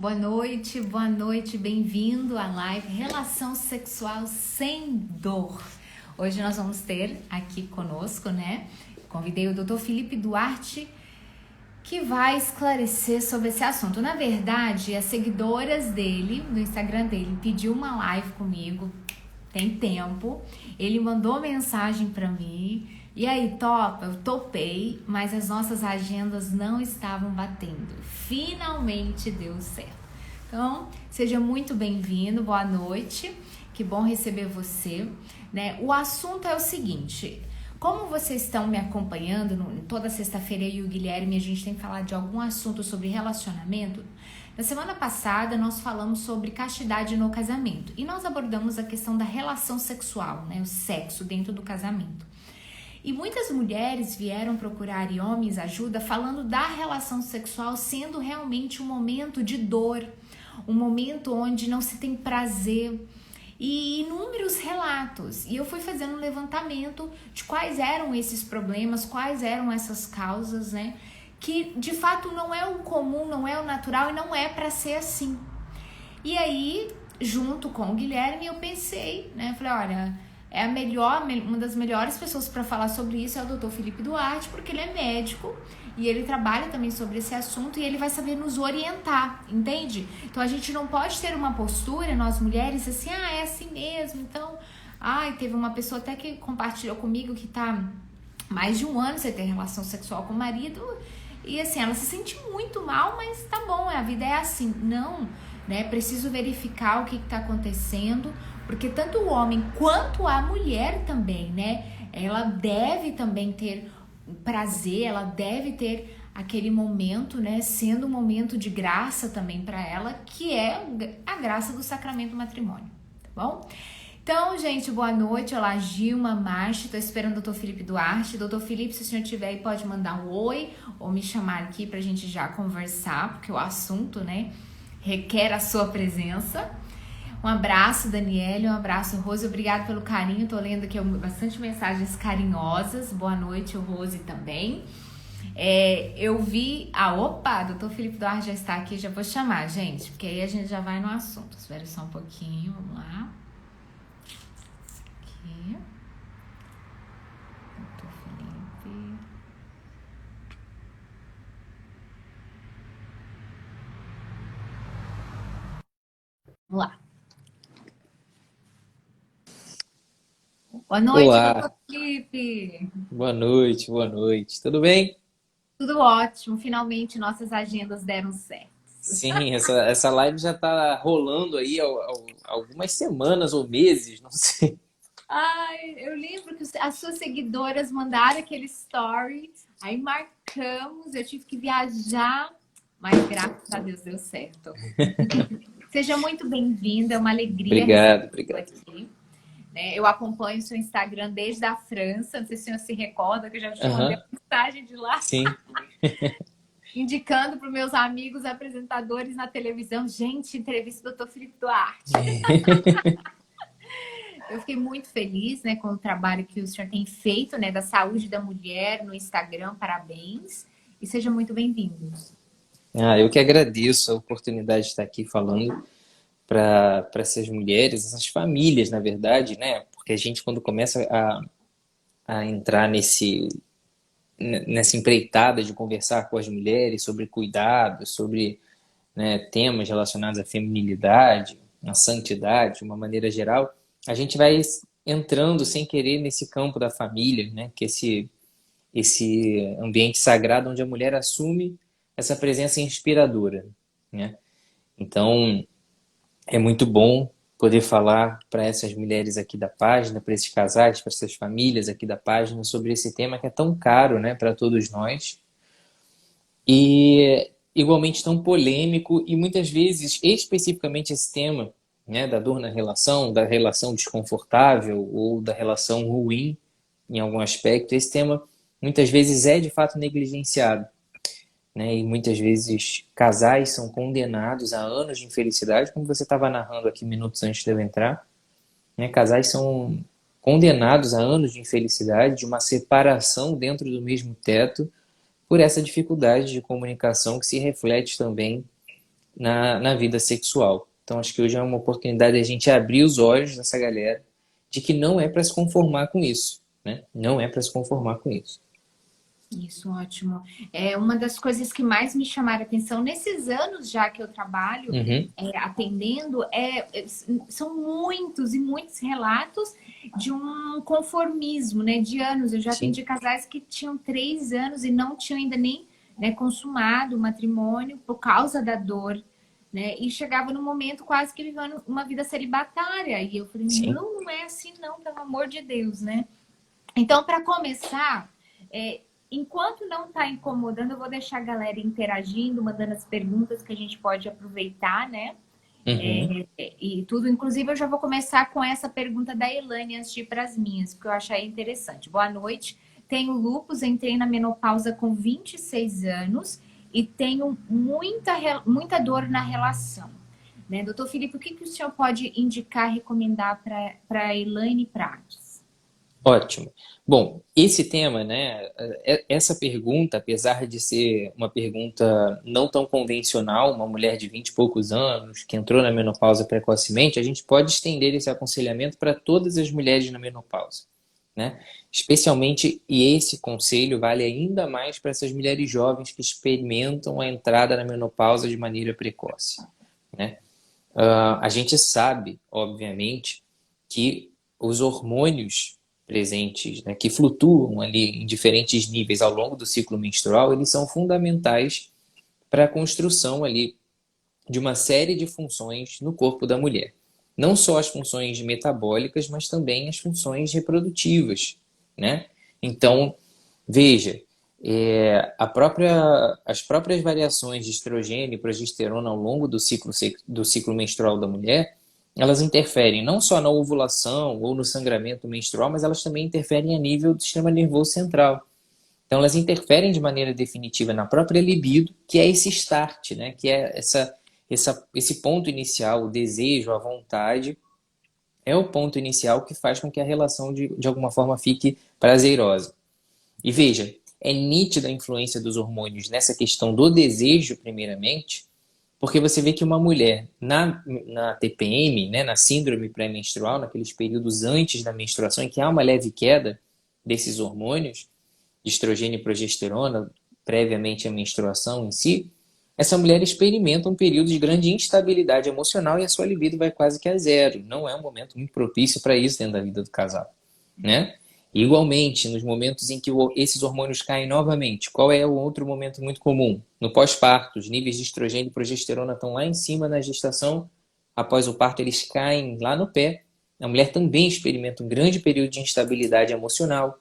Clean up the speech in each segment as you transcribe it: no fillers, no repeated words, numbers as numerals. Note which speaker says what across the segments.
Speaker 1: boa noite, bem-vindo à live Relação Sexual Sem Dor. Hoje nós vamos ter aqui conosco, né? Convidei o Dr. Felipe Duarte, que vai esclarecer sobre esse assunto. Na verdade, as seguidoras dele, no Instagram dele, pediu uma live comigo, tem tempo. Ele mandou mensagem para mim. E aí, topa? Eu topei, mas as nossas agendas não estavam batendo. Finalmente deu certo. Então, seja muito bem-vindo, boa noite. Que bom receber você, né? O assunto é o seguinte: como vocês estão me acompanhando, toda sexta-feira eu e o Guilherme, a gente tem falado de algum assunto sobre relacionamento. Na semana passada nós falamos sobre castidade no casamento e nós abordamos a questão da relação sexual, né? O sexo dentro do casamento. E muitas mulheres vieram procurar e homens ajuda falando da relação sexual sendo realmente um momento de dor, um momento onde não se tem prazer. E inúmeros relatos. E eu fui fazendo um levantamento de quais eram esses problemas, quais eram essas causas, né? Que de fato não é o comum, não é o natural e não é para ser assim. E aí, junto com o Guilherme, eu pensei, né? Falei, olha, uma das melhores pessoas para falar sobre isso é o Dr. Felipe Duarte, porque ele é médico e ele trabalha também sobre esse assunto e ele vai saber nos orientar, entende? Então a gente não pode ter uma postura, nós mulheres, assim, é assim mesmo. Então, teve uma pessoa até que compartilhou comigo que tá mais de um ano sem ter relação sexual com o marido e assim, ela se sente muito mal, mas tá bom, a vida é assim. Não, né? Preciso verificar o que tá acontecendo, porque tanto o homem quanto a mulher também, né? Ela deve também ter prazer, ela deve ter aquele momento, né? Sendo um momento de graça também para ela, que é a graça do sacramento do matrimônio, tá bom? Então, gente, boa noite. Olá, Gilma, Márcia, tô esperando o Dr. Felipe Duarte. Dr. Felipe, se o senhor tiver aí, pode mandar um oi ou me chamar aqui pra gente já conversar, porque o assunto, né, requer a sua presença. Um abraço, Daniele, um abraço, Rose, obrigado pelo carinho, tô lendo aqui bastante mensagens carinhosas, boa noite, Rose também. Eu vi, opa, Dr. Felipe Duarte já está aqui, já vou chamar, gente, porque aí a gente já vai no assunto. Espera só um pouquinho, vamos lá. Aqui. Dr. Felipe. Vamos lá. Boa noite,
Speaker 2: Olá,
Speaker 1: Dr. Felipe.
Speaker 2: boa noite. Tudo bem?
Speaker 1: Tudo ótimo, finalmente nossas agendas deram certo.
Speaker 2: Sim, essa live já está rolando aí há algumas semanas ou meses, não sei.
Speaker 1: Eu lembro que as suas seguidoras mandaram aquele story, aí marcamos, eu tive que viajar, mas graças a Deus deu certo. Seja muito bem-vinda, é uma alegria
Speaker 2: Obrigado,
Speaker 1: recebê-lo
Speaker 2: obrigado.
Speaker 1: aqui. Né? Eu acompanho o seu Instagram desde a França, não sei se o senhor se recorda, que eu já te mandei
Speaker 2: Aham,
Speaker 1: uma mensagem de lá,
Speaker 2: sim.
Speaker 1: indicando para os meus amigos apresentadores na televisão, gente, entrevista do Dr. Felipe Duarte. Eu fiquei muito feliz, né, com o trabalho que o senhor tem feito, né, da saúde da mulher no Instagram. Parabéns e seja muito bem-vindo.
Speaker 2: Eu que agradeço a oportunidade de estar aqui falando para essas mulheres, essas famílias, na verdade, né? Porque a gente, quando começa a entrar nessa empreitada de conversar com as mulheres sobre cuidado, sobre, né, temas relacionados à feminilidade, à santidade, de uma maneira geral, a gente vai entrando sem querer nesse campo da família, né, que é esse ambiente sagrado onde a mulher assume essa presença inspiradora, né? Então, é muito bom poder falar para essas mulheres aqui da página, para esses casais, para essas famílias aqui da página sobre esse tema que é tão caro, né, para todos nós e igualmente tão polêmico e muitas vezes, especificamente esse tema, né, da dor na relação, da relação desconfortável ou da relação ruim em algum aspecto, esse tema muitas vezes é de fato negligenciado, né, e muitas vezes casais são condenados a anos de infelicidade, como você estava narrando aqui minutos antes de eu entrar, né, casais são condenados a anos de infelicidade, de uma separação dentro do mesmo teto, por essa dificuldade de comunicação que se reflete também na vida sexual. Então, acho que hoje é uma oportunidade de a gente abrir os olhos dessa galera de que não é para se conformar com isso, né? Não é para se conformar com isso.
Speaker 1: Isso, ótimo. É uma das coisas que mais me chamaram a atenção nesses anos já que eu trabalho
Speaker 2: Uhum,
Speaker 1: atendendo, são muitos e muitos relatos de um conformismo, né? De anos. Eu já
Speaker 2: sim,
Speaker 1: atendi casais que tinham 3 anos e não tinham ainda nem, né, consumado o matrimônio por causa da dor, né? E chegava no momento quase que vivendo uma vida celibatária. E eu falei,
Speaker 2: sim.
Speaker 1: não, não é assim, não, pelo amor de Deus, né? Então, para começar, é, enquanto não está incomodando, eu vou deixar a galera interagindo, mandando as perguntas que a gente pode aproveitar, né?
Speaker 2: Uhum.
Speaker 1: E tudo. Inclusive, eu já vou começar com essa pergunta da Elane antes de ir para as minhas, porque eu achei interessante. Boa noite. Tenho lúpus, entrei na menopausa com 26 anos e tenho muita dor na relação. Né? Doutor Felipe, o que, que o senhor pode indicar, recomendar para a Elaine Prates?
Speaker 2: Ótimo. Bom, esse tema, né, essa pergunta, apesar de ser uma pergunta não tão convencional, uma mulher de 20 e poucos anos que entrou na menopausa precocemente, a gente pode estender esse aconselhamento para todas as mulheres na menopausa, né? Especialmente, e esse conselho vale ainda mais para essas mulheres jovens que experimentam a entrada na menopausa de maneira precoce, né? A gente sabe, obviamente, que os hormônios presentes, né, que flutuam ali em diferentes níveis ao longo do ciclo menstrual, eles são fundamentais para a construção ali de uma série de funções no corpo da mulher. Não só as funções metabólicas, mas também as funções reprodutivas, né? Então, veja, as próprias variações de estrogênio e progesterona ao longo do ciclo menstrual da mulher, elas interferem não só na ovulação ou no sangramento menstrual, mas elas também interferem a nível do sistema nervoso central. Então, elas interferem de maneira definitiva na própria libido, que é esse start, né? Que é esse ponto inicial, o desejo, a vontade, é o ponto inicial que faz com que a relação, de alguma forma, fique prazerosa. E veja, é nítida a influência dos hormônios nessa questão do desejo, primeiramente, porque você vê que uma mulher na TPM, né, na síndrome pré-menstrual, naqueles períodos antes da menstruação, em que há uma leve queda desses hormônios, de estrogênio e progesterona, previamente à menstruação em si, essa mulher experimenta um período de grande instabilidade emocional e a sua libido vai quase que a zero. Não é um momento muito propício para isso dentro da vida do casal, né? Igualmente, nos momentos em que esses hormônios caem novamente, qual é o outro momento muito comum? No pós-parto, os níveis de estrogênio e progesterona estão lá em cima na gestação, após o parto eles caem lá no pé. A mulher também experimenta um grande período de instabilidade emocional,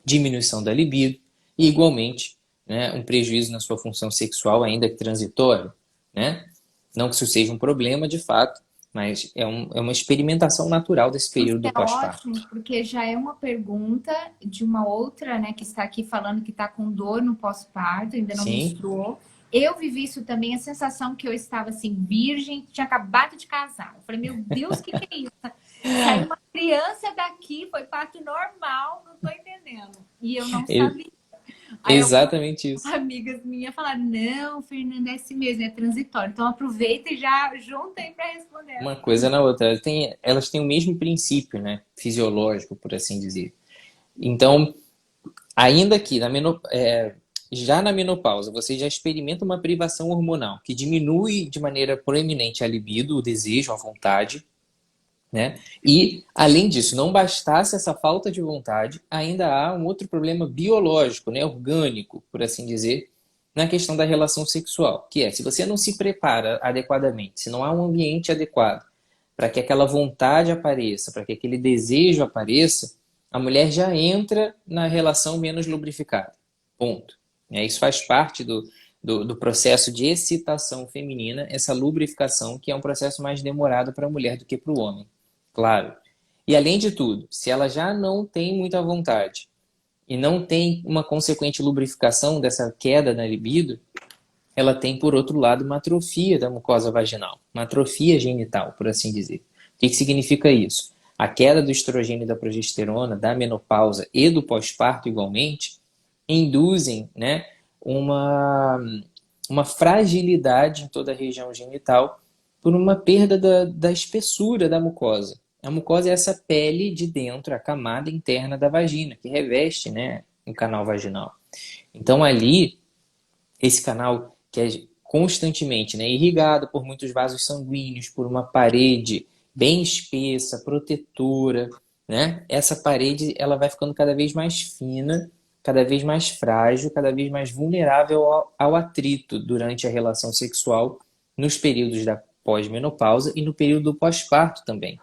Speaker 2: diminuição da libido e, igualmente, né, um prejuízo na sua função sexual, ainda que transitório, né? Não que isso seja um problema de fato, mas é uma experimentação natural desse
Speaker 1: Isso
Speaker 2: período do
Speaker 1: é
Speaker 2: pós-parto.
Speaker 1: ótimo, porque já é uma pergunta de uma outra, né, que está aqui falando que está com dor no pós-parto, ainda não
Speaker 2: Sim,
Speaker 1: menstruou. Eu vivi isso também, a sensação que eu estava assim, virgem, tinha acabado de casar. Eu falei, meu Deus, o que, que é isso? Saiu uma criança daqui, foi parto normal, não estou entendendo. E eu não sabia. Aí algumas
Speaker 2: exatamente isso.
Speaker 1: amigas minhas falaram, não, Fernanda, é assim mesmo, é transitório. Então aproveita e já junta aí para responder
Speaker 2: Uma
Speaker 1: essa
Speaker 2: coisa
Speaker 1: pergunta.
Speaker 2: na outra. Elas têm o mesmo princípio, né? Fisiológico, por assim dizer. Então, ainda que já na menopausa, você já experimenta uma privação hormonal que diminui de maneira proeminente a libido, o desejo, a vontade, né? E, além disso, não bastasse essa falta de vontade, ainda há um outro problema biológico, né? Orgânico, por assim dizer, na questão da relação sexual, que é, se você não se prepara adequadamente, se não há um ambiente adequado para que aquela vontade apareça, para que aquele desejo apareça, a mulher já entra na relação menos lubrificada. Ponto. Isso faz parte do processo de excitação feminina, essa lubrificação, que é um processo mais demorado para a mulher do que para o homem. Claro. E além de tudo, se ela já não tem muita vontade e não tem uma consequente lubrificação dessa queda na libido, ela tem, por outro lado, uma atrofia da mucosa vaginal, uma atrofia genital, por assim dizer. O que significa isso? A queda do estrogênio e da progesterona, da menopausa e do pós-parto igualmente, induzem, né, uma, uma fragilidade em toda a região genital por uma perda da espessura da mucosa. A mucosa é essa pele de dentro, a camada interna da vagina, que reveste, né, o canal vaginal. Então ali, esse canal que é constantemente, né, irrigado por muitos vasos sanguíneos, por uma parede bem espessa, protetora, né? Essa parede ela vai ficando cada vez mais fina, cada vez mais frágil, cada vez mais vulnerável ao atrito durante a relação sexual, nos períodos da pós-menopausa e no período do pós-parto também.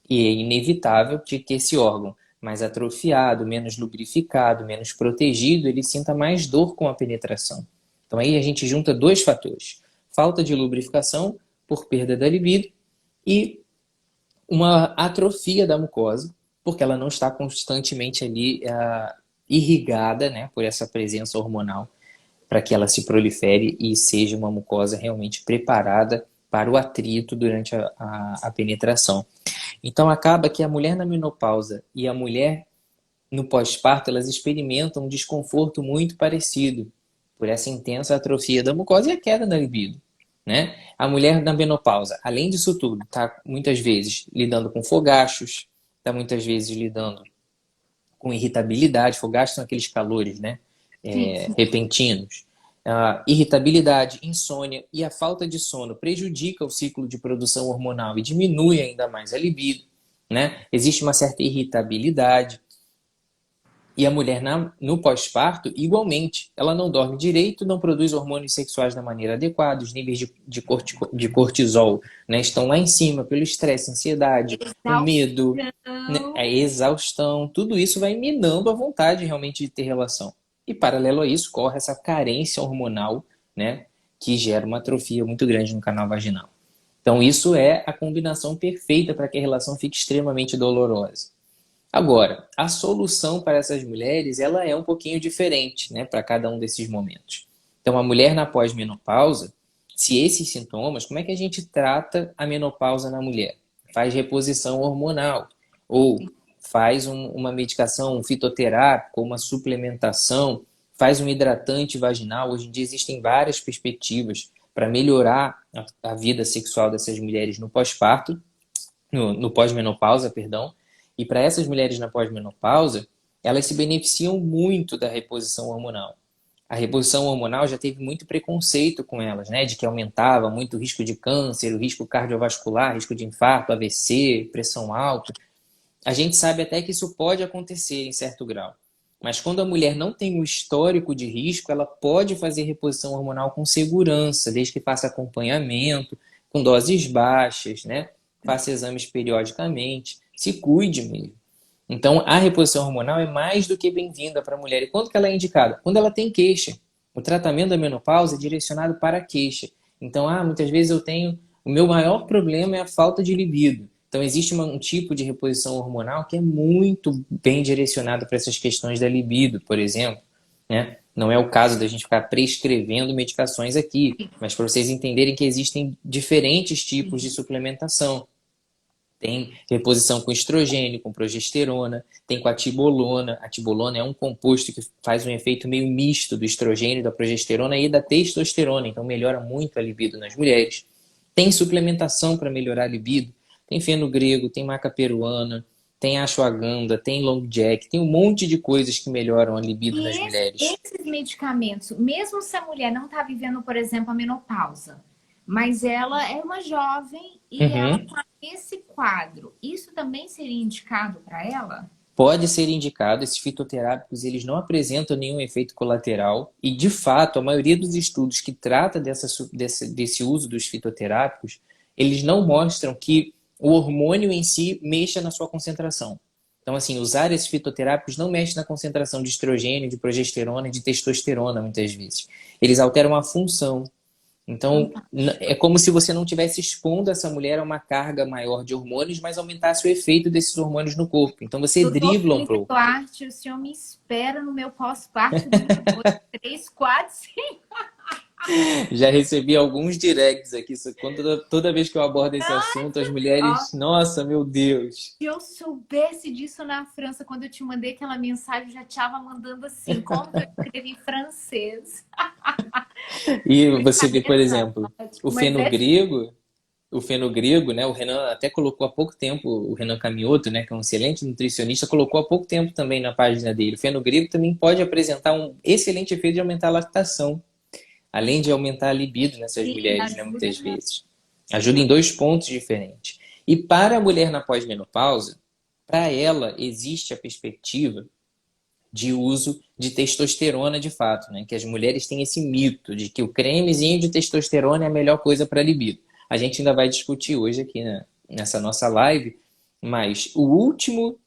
Speaker 2: E é inevitável que esse órgão mais atrofiado, menos lubrificado, menos protegido, ele sinta mais dor com a penetração. Então aí a gente junta dois fatores: falta de lubrificação por perda da libido e uma atrofia da mucosa, porque ela não está constantemente ali irrigada, né, por essa presença hormonal, para que ela se prolifere e seja uma mucosa realmente preparada para o atrito durante a penetração. Então acaba que a mulher na menopausa e a mulher no pós-parto, elas experimentam um desconforto muito parecido por essa intensa atrofia da mucosa e a queda da libido, né? A mulher na menopausa, além disso tudo, está muitas vezes lidando com fogachos, está muitas vezes lidando com irritabilidade. Fogachos são aqueles calores, né?
Speaker 1: Sim, sim.
Speaker 2: Repentinos. Irritabilidade, insônia e a falta de sono prejudica o ciclo de produção hormonal e diminui ainda mais a libido, né? Existe uma certa irritabilidade. E a mulher no pós-parto, igualmente, ela não dorme direito, não produz hormônios sexuais da maneira adequada, os níveis de cortisol, né, estão lá em cima pelo estresse, ansiedade, o medo, né, a exaustão, tudo isso vai minando a vontade realmente de ter relação. E paralelo a isso, corre essa carência hormonal, né, que gera uma atrofia muito grande no canal vaginal. Então isso é a combinação perfeita para que a relação fique extremamente dolorosa. Agora, a solução para essas mulheres, ela é um pouquinho diferente, né, para cada um desses momentos. Então, a mulher na pós-menopausa, se esses sintomas, como é que a gente trata a menopausa na mulher? Faz reposição hormonal ou faz uma medicação, um fitoterápico, uma suplementação, faz um hidratante vaginal. Hoje em dia existem várias perspectivas para melhorar a vida sexual dessas mulheres no pós-parto, no pós-menopausa, perdão. E para essas mulheres na pós-menopausa, elas se beneficiam muito da reposição hormonal. A reposição hormonal já teve muito preconceito com elas, né? De que aumentava muito o risco de câncer, o risco cardiovascular, risco de infarto, AVC, pressão alta. A gente sabe até que isso pode acontecer em certo grau. Mas quando a mulher não tem um histórico de risco, ela pode fazer reposição hormonal com segurança, desde que faça acompanhamento, com doses baixas, né? Faça exames periodicamente, se cuide mesmo. Então, a reposição hormonal é mais do que bem-vinda para a mulher. E quando que ela é indicada? Quando ela tem queixa. O tratamento da menopausa é direcionado para a queixa. Então, muitas vezes eu tenho... O meu maior problema é a falta de libido. Então, existe um tipo de reposição hormonal que é muito bem direcionado para essas questões da libido, por exemplo, né? Não é o caso da gente ficar prescrevendo medicações aqui, mas para vocês entenderem que existem diferentes tipos de suplementação. Tem reposição com estrogênio, com progesterona, tem com a tibolona. A tibolona é um composto que faz um efeito meio misto do estrogênio, da progesterona e da testosterona, então melhora muito a libido nas mulheres. Tem suplementação para melhorar a libido, tem fenogrego, tem maca peruana, tem ashwagandha, tem long jack, tem um monte de coisas que melhoram a libido nas
Speaker 1: E
Speaker 2: mulheres.
Speaker 1: esses medicamentos, mesmo se a mulher não está vivendo, por exemplo, a menopausa, mas ela é uma jovem e ela
Speaker 2: Uhum.
Speaker 1: está nesse quadro, isso também seria indicado para ela?
Speaker 2: Pode ser indicado, esses fitoterápicos eles não apresentam nenhum efeito colateral e, de fato, a maioria dos estudos que trata desse uso dos fitoterápicos, eles não mostram que o hormônio em si mexa na sua concentração. Então, assim, usar esses fitoterápicos não mexe na concentração de estrogênio, de progesterona e de testosterona, muitas vezes. Eles alteram a função. Então, é como se você não estivesse expondo essa mulher a uma carga maior de hormônios, mas aumentasse o efeito desses hormônios no corpo. Então, você
Speaker 1: Doutor
Speaker 2: dribla um
Speaker 1: Felipe
Speaker 2: pouco.
Speaker 1: Duarte, o senhor me espera no meu pós-parto de 2, 3, 4, 5.
Speaker 2: Já recebi alguns directs aqui. Toda vez que eu abordo esse assunto, as
Speaker 1: Ó,
Speaker 2: mulheres, nossa, meu Deus.
Speaker 1: se eu soubesse disso na França, quando eu te mandei aquela mensagem, eu já estava mandando assim, como que eu escrevi em francês?
Speaker 2: E você vê, por
Speaker 1: Brincadeira,
Speaker 2: exemplo, o
Speaker 1: mas é assim.
Speaker 2: fenogrego, o fenogrego, né? O Renan até colocou há pouco tempo, o Renan Camioto, né, que é um excelente nutricionista, colocou há pouco tempo também na página dele. O fenogrego também pode apresentar um excelente efeito de aumentar a lactação, além de aumentar a libido nessas
Speaker 1: Sim,
Speaker 2: mulheres, né,
Speaker 1: ajuda
Speaker 2: muitas
Speaker 1: na.
Speaker 2: vezes. Ajuda em dois pontos diferentes. E para a mulher na pós-menopausa, para ela existe a perspectiva de uso de testosterona de fato, né? Que as mulheres têm esse mito de que o cremezinho de testosterona é a melhor coisa para a libido. A gente ainda vai discutir hoje aqui, né, nessa nossa live, mas o último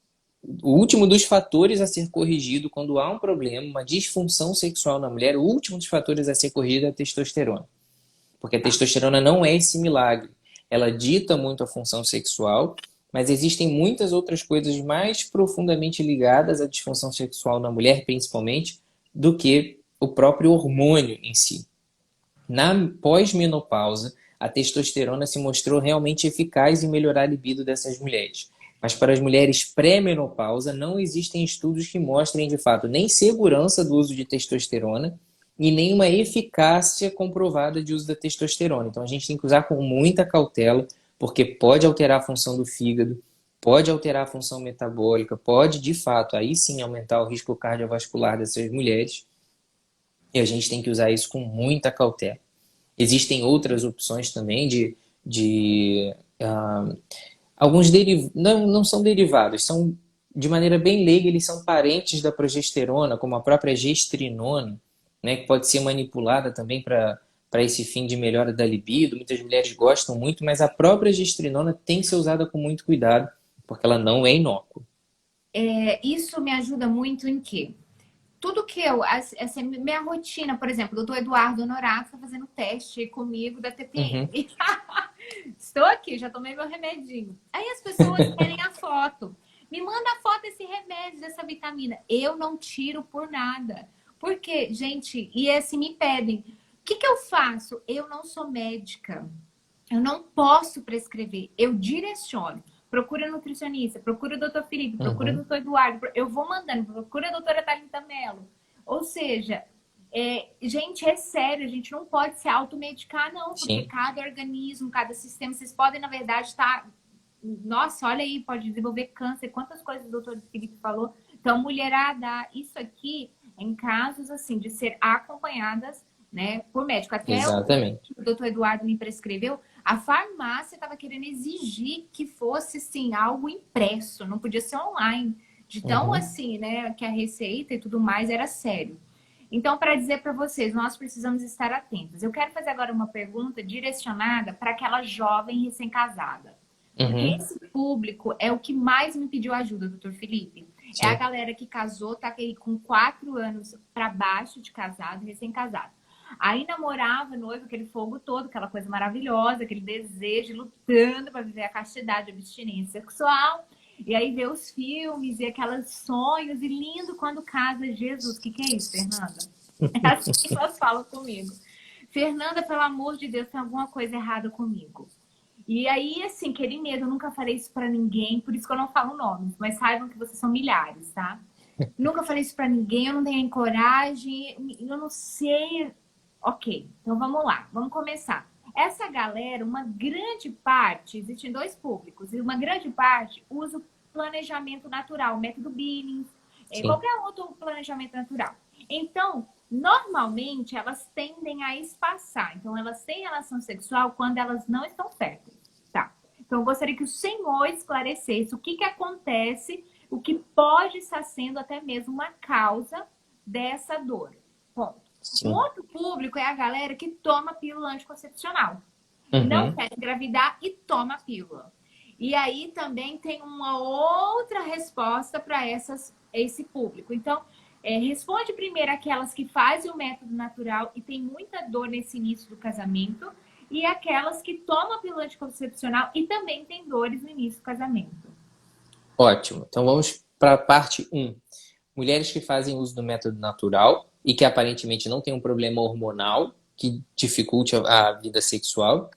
Speaker 2: dos fatores a ser corrigido quando há um problema, uma disfunção sexual na mulher, o último dos fatores a ser corrigido é a testosterona. Porque a
Speaker 1: Tá.
Speaker 2: testosterona não é esse milagre. Ela dita muito a função sexual, mas existem muitas outras coisas mais profundamente ligadas à disfunção sexual na mulher, principalmente, do que o próprio hormônio em si. Na pós-menopausa, a testosterona se mostrou realmente eficaz em melhorar a libido dessas mulheres. Mas para as mulheres pré-menopausa, não existem estudos que mostrem, de fato, nem segurança do uso de testosterona e nem uma eficácia comprovada de uso da testosterona. Então a gente tem que usar com muita cautela, porque pode alterar a função do fígado, pode alterar a função metabólica, pode, de fato, aí sim aumentar o risco cardiovascular dessas mulheres. E a gente tem que usar isso com muita cautela. Existem outras opções também de alguns derivados, não são derivados, são de maneira bem leiga, eles são parentes da progesterona, como a própria gestrinona, né, que pode ser manipulada também para esse fim de melhora da libido. Muitas mulheres gostam muito, mas a própria gestrinona tem que ser usada com muito cuidado, porque ela não é inócua.
Speaker 1: Isso me ajuda muito em quê? Tudo que essa minha rotina, por exemplo, o doutor Eduardo Honorato está fazendo teste comigo da
Speaker 2: Uhum,
Speaker 1: TPM. Estou aqui, já tomei meu remedinho. Aí as pessoas querem a foto. Me manda a foto desse remédio, dessa vitamina. Eu não tiro por nada. Porque, gente, e assim me pedem. O que que eu faço? Eu não sou médica. Eu não posso prescrever, eu direciono. Procura nutricionista, procura o doutor Felipe, procura o
Speaker 2: uhum,
Speaker 1: doutor Eduardo, eu vou mandando, procura a doutora Thalita Mello. Ou seja, gente, é sério, a gente não pode se automedicar, não, porque
Speaker 2: sim,
Speaker 1: cada organismo, cada sistema, vocês podem, na verdade, estar. Nossa, olha aí, pode desenvolver câncer, quantas coisas o doutor Felipe falou. Então, mulherada, isso aqui, em casos assim, de ser acompanhadas, né, por médico. Até
Speaker 2: exatamente.
Speaker 1: o doutor Eduardo me prescreveu, a farmácia estava querendo exigir que fosse, assim, algo impresso, não podia ser online. De tão,
Speaker 2: Uhum,
Speaker 1: assim, né, que a receita e tudo mais era sério. Então, para dizer para vocês, nós precisamos estar atentos. Eu quero fazer agora uma pergunta direcionada para aquela jovem recém-casada. Porque
Speaker 2: uhum,
Speaker 1: esse público é o que mais me pediu ajuda, doutor Felipe. É a
Speaker 2: sim,
Speaker 1: galera que casou, tá aí com 4 anos para baixo de casado, recém-casado. Aí namorava, noivo, aquele fogo todo, aquela coisa maravilhosa, aquele desejo, lutando para viver a castidade, a abstinência sexual. E aí vê os filmes e aqueles sonhos, e lindo quando casa. Jesus, o que é isso, Fernanda? É assim que elas falam comigo. Fernanda, pelo amor de Deus, tem alguma coisa errada comigo. E aí, assim, querido mesmo, eu nunca falei isso pra ninguém, por isso que eu não falo nomes, mas saibam que vocês são milhares, tá? Nunca falei isso pra ninguém, eu não tenho coragem, eu não sei. Ok, então vamos lá, vamos começar. Essa galera, uma grande parte, existem dois públicos, e uma grande parte usa o planejamento natural, o método Billings,
Speaker 2: sim.
Speaker 1: qualquer outro planejamento natural. Então, normalmente, elas tendem a espaçar. Então, elas têm relação sexual quando elas não estão férteis. Tá. Então, eu gostaria que o senhor esclarecesse o que acontece, o que pode estar sendo até mesmo uma causa dessa dor. Ponto. Um
Speaker 2: Sim.
Speaker 1: outro público é a galera que toma pílula anticoncepcional. Não
Speaker 2: Uhum.
Speaker 1: quer engravidar e toma pílula. E aí também tem uma outra resposta para esse público. Então, responde primeiro aquelas que fazem o método natural e tem muita dor nesse início do casamento, e aquelas que tomam a pílula anticoncepcional e também tem dores no início do casamento.
Speaker 2: Ótimo. Então vamos para a parte um. Mulheres que fazem uso do método natural e que aparentemente não têm um problema hormonal, que dificulte a vida sexual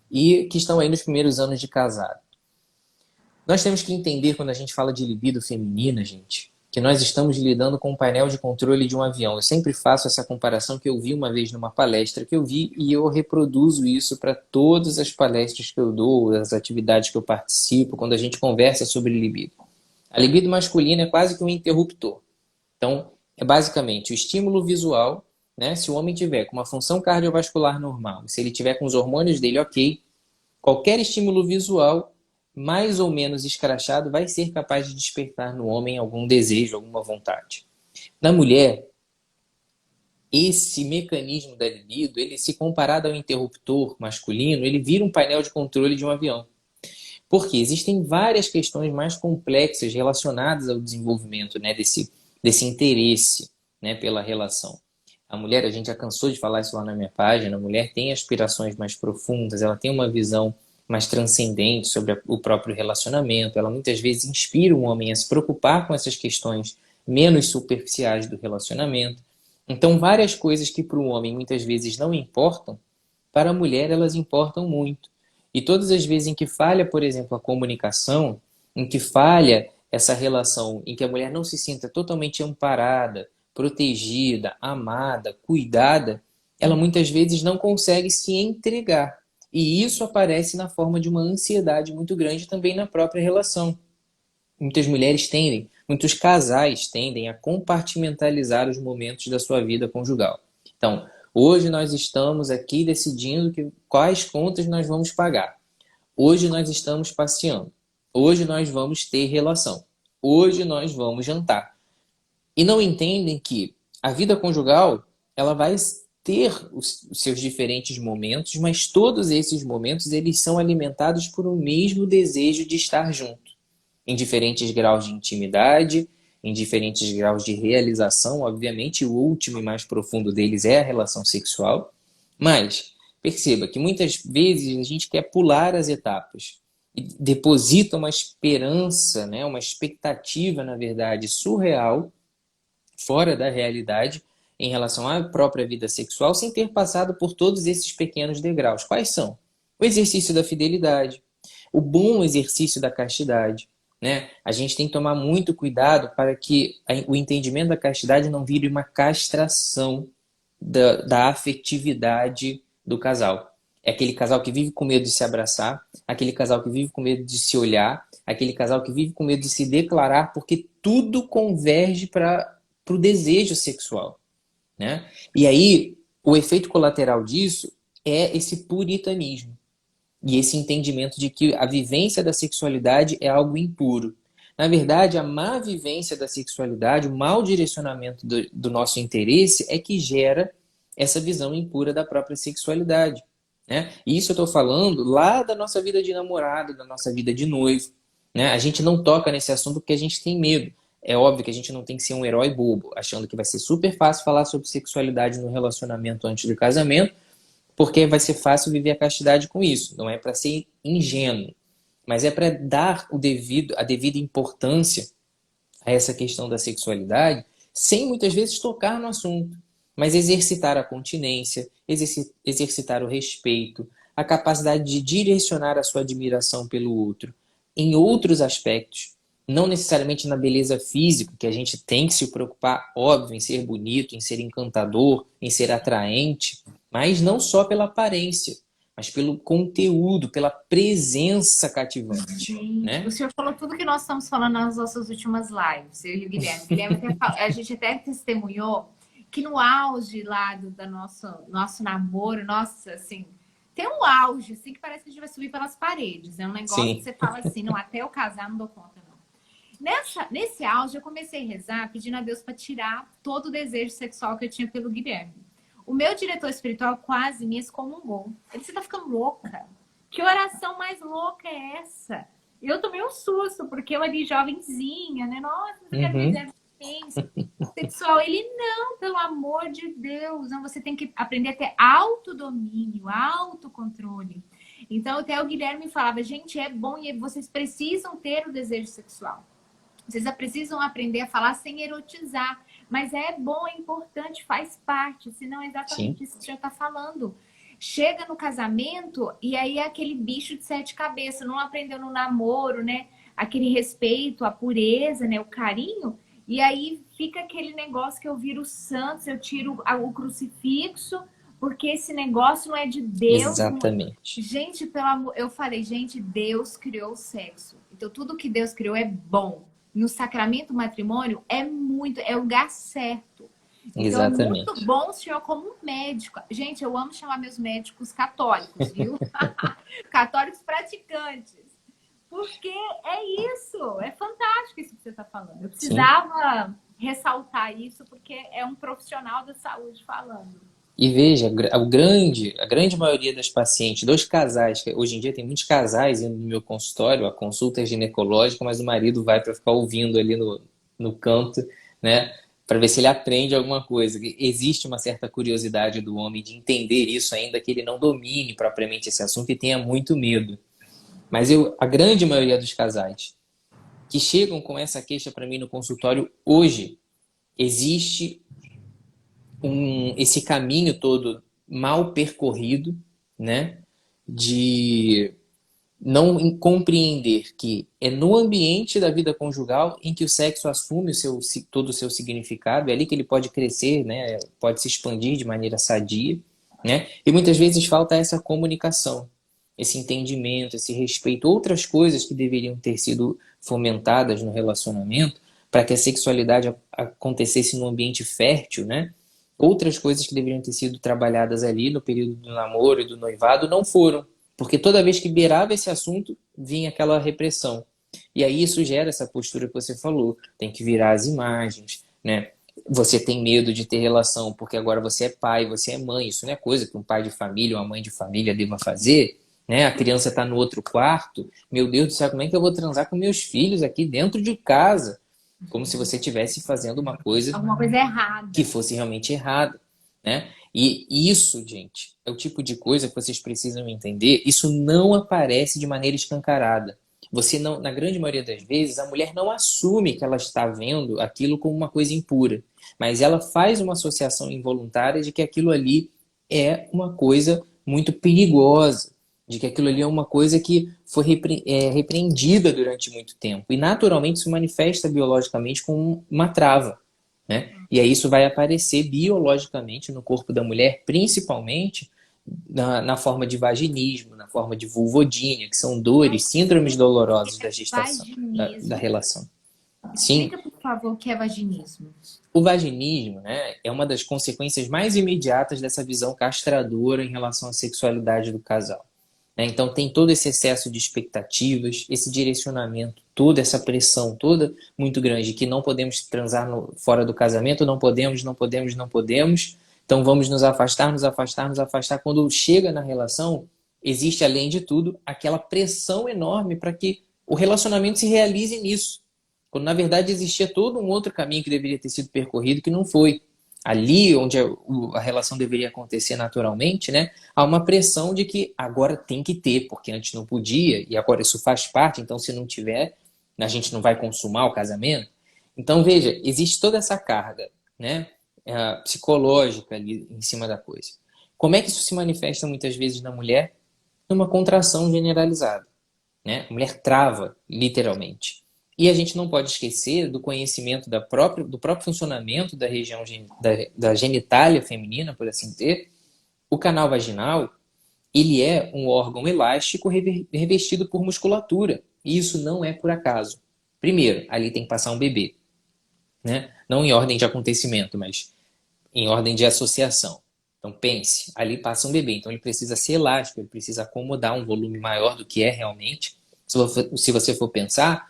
Speaker 2: e que estão aí nos primeiros anos de casado. Nós temos que entender, quando a gente fala de libido feminina, gente, que nós estamos lidando com um painel de controle de um avião. Eu sempre faço essa comparação que eu vi uma vez numa palestra que eu vi e eu reproduzo isso para todas as palestras que eu dou, as atividades que eu participo, quando a gente conversa sobre libido. A libido masculina é quase que um interruptor. Então, é basicamente o estímulo visual, né? Se o homem tiver com uma função cardiovascular normal, se ele tiver com os hormônios dele ok, qualquer estímulo visual, mais ou menos escrachado, vai ser capaz de despertar no homem algum desejo, alguma vontade. Na mulher, esse mecanismo da libido, ele, se comparado ao interruptor masculino, ele vira um painel de controle de um avião. Porque existem várias questões mais complexas relacionadas ao desenvolvimento, né, desse interesse, né, pela relação. A mulher, a gente já cansou de falar isso lá na minha página, a mulher tem aspirações mais profundas, ela tem uma visão mais transcendente sobre o próprio relacionamento, ela muitas vezes inspira um homem a se preocupar com essas questões menos superficiais do relacionamento. Então, várias coisas que para o homem muitas vezes não importam, para a mulher elas importam muito. E todas as vezes em que falha, por exemplo, a comunicação, em que falha essa relação, em que a mulher não se sinta totalmente amparada, protegida, amada, cuidada, ela muitas vezes não consegue se entregar. E isso aparece na forma de uma ansiedade muito grande também na própria relação. Muitas mulheres tendem, muitos casais tendem a compartimentalizar os momentos da sua vida conjugal. Então, hoje nós estamos aqui decidindo quais contas nós vamos pagar. Hoje nós estamos passeando. Hoje nós vamos ter relação. Hoje nós vamos jantar. E não entendem que a vida conjugal, ela vai ter os seus diferentes momentos, mas todos esses momentos eles são alimentados por um mesmo desejo de estar junto, em diferentes graus de intimidade, em diferentes graus de realização. Obviamente, o último e mais profundo deles é a relação sexual, mas perceba que muitas vezes a gente quer pular as etapas e deposita uma esperança, né, uma expectativa, na verdade, surreal, fora da realidade, em relação à própria vida sexual, sem ter passado por todos esses pequenos degraus. Quais são? O exercício da fidelidade, o bom exercício da castidade, né? A gente tem que tomar muito cuidado para que o entendimento da castidade não vire uma castração da afetividade do casal. É aquele casal que vive com medo de se abraçar, aquele casal que vive com medo de se olhar, aquele casal que vive com medo de se declarar, porque tudo converge para o desejo sexual, né? E aí, o efeito colateral disso é esse puritanismo e esse entendimento de que a vivência da sexualidade é algo impuro. Na verdade, a má vivência da sexualidade, o mau direcionamento do nosso interesse é que gera essa visão impura da própria sexualidade, né? E isso eu estou falando lá da nossa vida de namorado, da nossa vida de noivo, né? A gente não toca nesse assunto porque a gente tem medo. É óbvio que a gente não tem que ser um herói bobo, achando que vai ser super fácil falar sobre sexualidade no relacionamento antes do casamento, porque vai ser fácil viver a castidade com isso. Não é para ser ingênuo, mas é para dar a devida importância a essa questão da sexualidade, sem muitas vezes tocar no assunto, mas exercitar a continência, exercitar o respeito, a capacidade de direcionar a sua admiração pelo outro em outros aspectos. Não necessariamente na beleza física, que a gente tem que se preocupar, óbvio, em ser bonito, em ser encantador, em ser atraente, mas não só pela aparência, mas pelo conteúdo, pela presença cativante.
Speaker 1: Gente,
Speaker 2: Né?
Speaker 1: o senhor falou tudo que nós estamos falando nas nossas últimas lives, eu e o Guilherme. A gente até testemunhou que no auge lá do nosso namoro, nossa, assim, tem um auge, assim, que parece que a gente vai subir pelas paredes. É um negócio
Speaker 2: Sim.
Speaker 1: que você fala assim, não, até eu casar não dou conta, não. Nesse auge, eu comecei a rezar, pedindo a Deus para tirar todo o desejo sexual que eu tinha pelo Guilherme. O meu diretor espiritual quase me excomungou. Ele disse, você tá ficando louca? Que oração mais louca é essa? Eu tomei um susto, porque eu ali jovenzinha, né? Nossa, mas eu quero viver sexual. Ele, não, pelo amor de Deus. Não, você tem que aprender a ter autodomínio, autocontrole. Então, até o Guilherme falava, gente, é bom e vocês precisam ter o desejo sexual. Vocês precisam aprender a falar sem erotizar. Mas é bom, é importante, faz parte, senão é
Speaker 2: Sim,
Speaker 1: exatamente isso que você já está falando. Chega no casamento e aí é aquele bicho de sete cabeças, não aprendeu no namoro, né? Aquele respeito, a pureza, né? O carinho. E aí fica aquele negócio que eu viro santos, eu tiro o crucifixo, porque esse negócio não é de Deus.
Speaker 2: exatamente.
Speaker 1: Gente, pelo amor, eu falei, gente, Deus criou o sexo. Então tudo que Deus criou é bom. No sacramento matrimônio é muito, é o lugar certo. Então é muito
Speaker 2: Exatamente.
Speaker 1: bom o senhor como médico. Gente, eu amo chamar meus médicos católicos, viu? Católicos praticantes. Porque é isso, é fantástico isso que você está falando. Eu
Speaker 2: Sim.
Speaker 1: precisava ressaltar isso porque é um profissional da saúde falando.
Speaker 2: E veja, a grande maioria das pacientes, dos casais, que hoje em dia tem muitos casais indo no meu consultório, a consulta é ginecológica, mas o marido vai para ficar ouvindo ali no canto, né? Para ver se ele aprende alguma coisa. Existe uma certa curiosidade do homem de entender isso, ainda que ele não domine propriamente esse assunto e tenha muito medo. Mas a grande maioria dos casais que chegam com essa queixa para mim no consultório hoje, existe esse caminho todo mal percorrido, né? De não compreender que é no ambiente da vida conjugal em que o sexo assume todo o seu significado, é ali que ele pode crescer, né? Pode se expandir de maneira sadia, né? E muitas vezes falta essa comunicação, esse entendimento, esse respeito, outras coisas que deveriam ter sido fomentadas no relacionamento para que a sexualidade acontecesse num ambiente fértil, né? Outras coisas que deveriam ter sido trabalhadas ali no período do namoro e do noivado não foram, porque toda vez que beirava esse assunto, vinha aquela repressão. E aí isso gera essa postura que você falou, tem que virar as imagens, né? Você tem medo de ter relação porque agora você é pai, você é mãe, isso não é coisa que um pai de família, uma mãe de família deva fazer, né? A criança está no outro quarto, meu Deus do céu, como é que eu vou transar com meus filhos aqui dentro de casa? Como se você estivesse fazendo uma coisa
Speaker 1: Alguma coisa
Speaker 2: que
Speaker 1: errada.
Speaker 2: fosse realmente errada, né? E isso, gente, é o tipo de coisa que vocês precisam entender. Isso não aparece de maneira escancarada. Você não, na grande maioria das vezes, a mulher não assume que ela está vendo aquilo como uma coisa impura, mas ela faz uma associação involuntária de que aquilo ali é uma coisa muito perigosa, de que aquilo ali é uma coisa que foi repreendida durante muito tempo. E naturalmente se manifesta biologicamente com uma trava, né? E aí isso vai aparecer biologicamente no corpo da mulher, principalmente na forma de vaginismo, na forma de vulvodínia, que são dores, síndromes dolorosas da gestação, da
Speaker 1: Vaginismo.
Speaker 2: relação. Sim,
Speaker 1: Explica, por favor, o que é vaginismo.
Speaker 2: o vaginismo, né, é uma das consequências mais imediatas dessa visão castradora em relação à sexualidade do casal. Né? Então tem todo esse excesso de expectativas, esse direcionamento, toda essa pressão toda muito grande que não podemos transar fora do casamento, não podemos, não podemos, não podemos. Então vamos nos afastar, nos afastar, nos afastar. Quando chega na relação, existe além de tudo aquela pressão enorme para que o relacionamento se realize nisso. Quando na verdade existia todo um outro caminho que deveria ter sido percorrido que não foi. Ali onde a relação deveria acontecer naturalmente, né? Há uma pressão de que agora tem que ter, porque antes não podia, e agora isso faz parte, então se não tiver, a gente não vai consumar o casamento. Então, veja, existe toda essa carga, né? Psicológica ali em cima da coisa. Como é que isso se manifesta muitas vezes na mulher? Numa contração generalizada, né? A mulher trava, literalmente. E a gente não pode esquecer do conhecimento do próprio funcionamento da região da genitália feminina, por assim dizer. O canal vaginal, ele é um órgão elástico revestido por musculatura. E isso não é por acaso. Primeiro, ali tem que passar um bebê, né? Não em ordem de acontecimento, mas em ordem de associação. Então pense, ali passa um bebê, então ele precisa ser elástico, ele precisa acomodar um volume maior do que é realmente. Se você for pensar,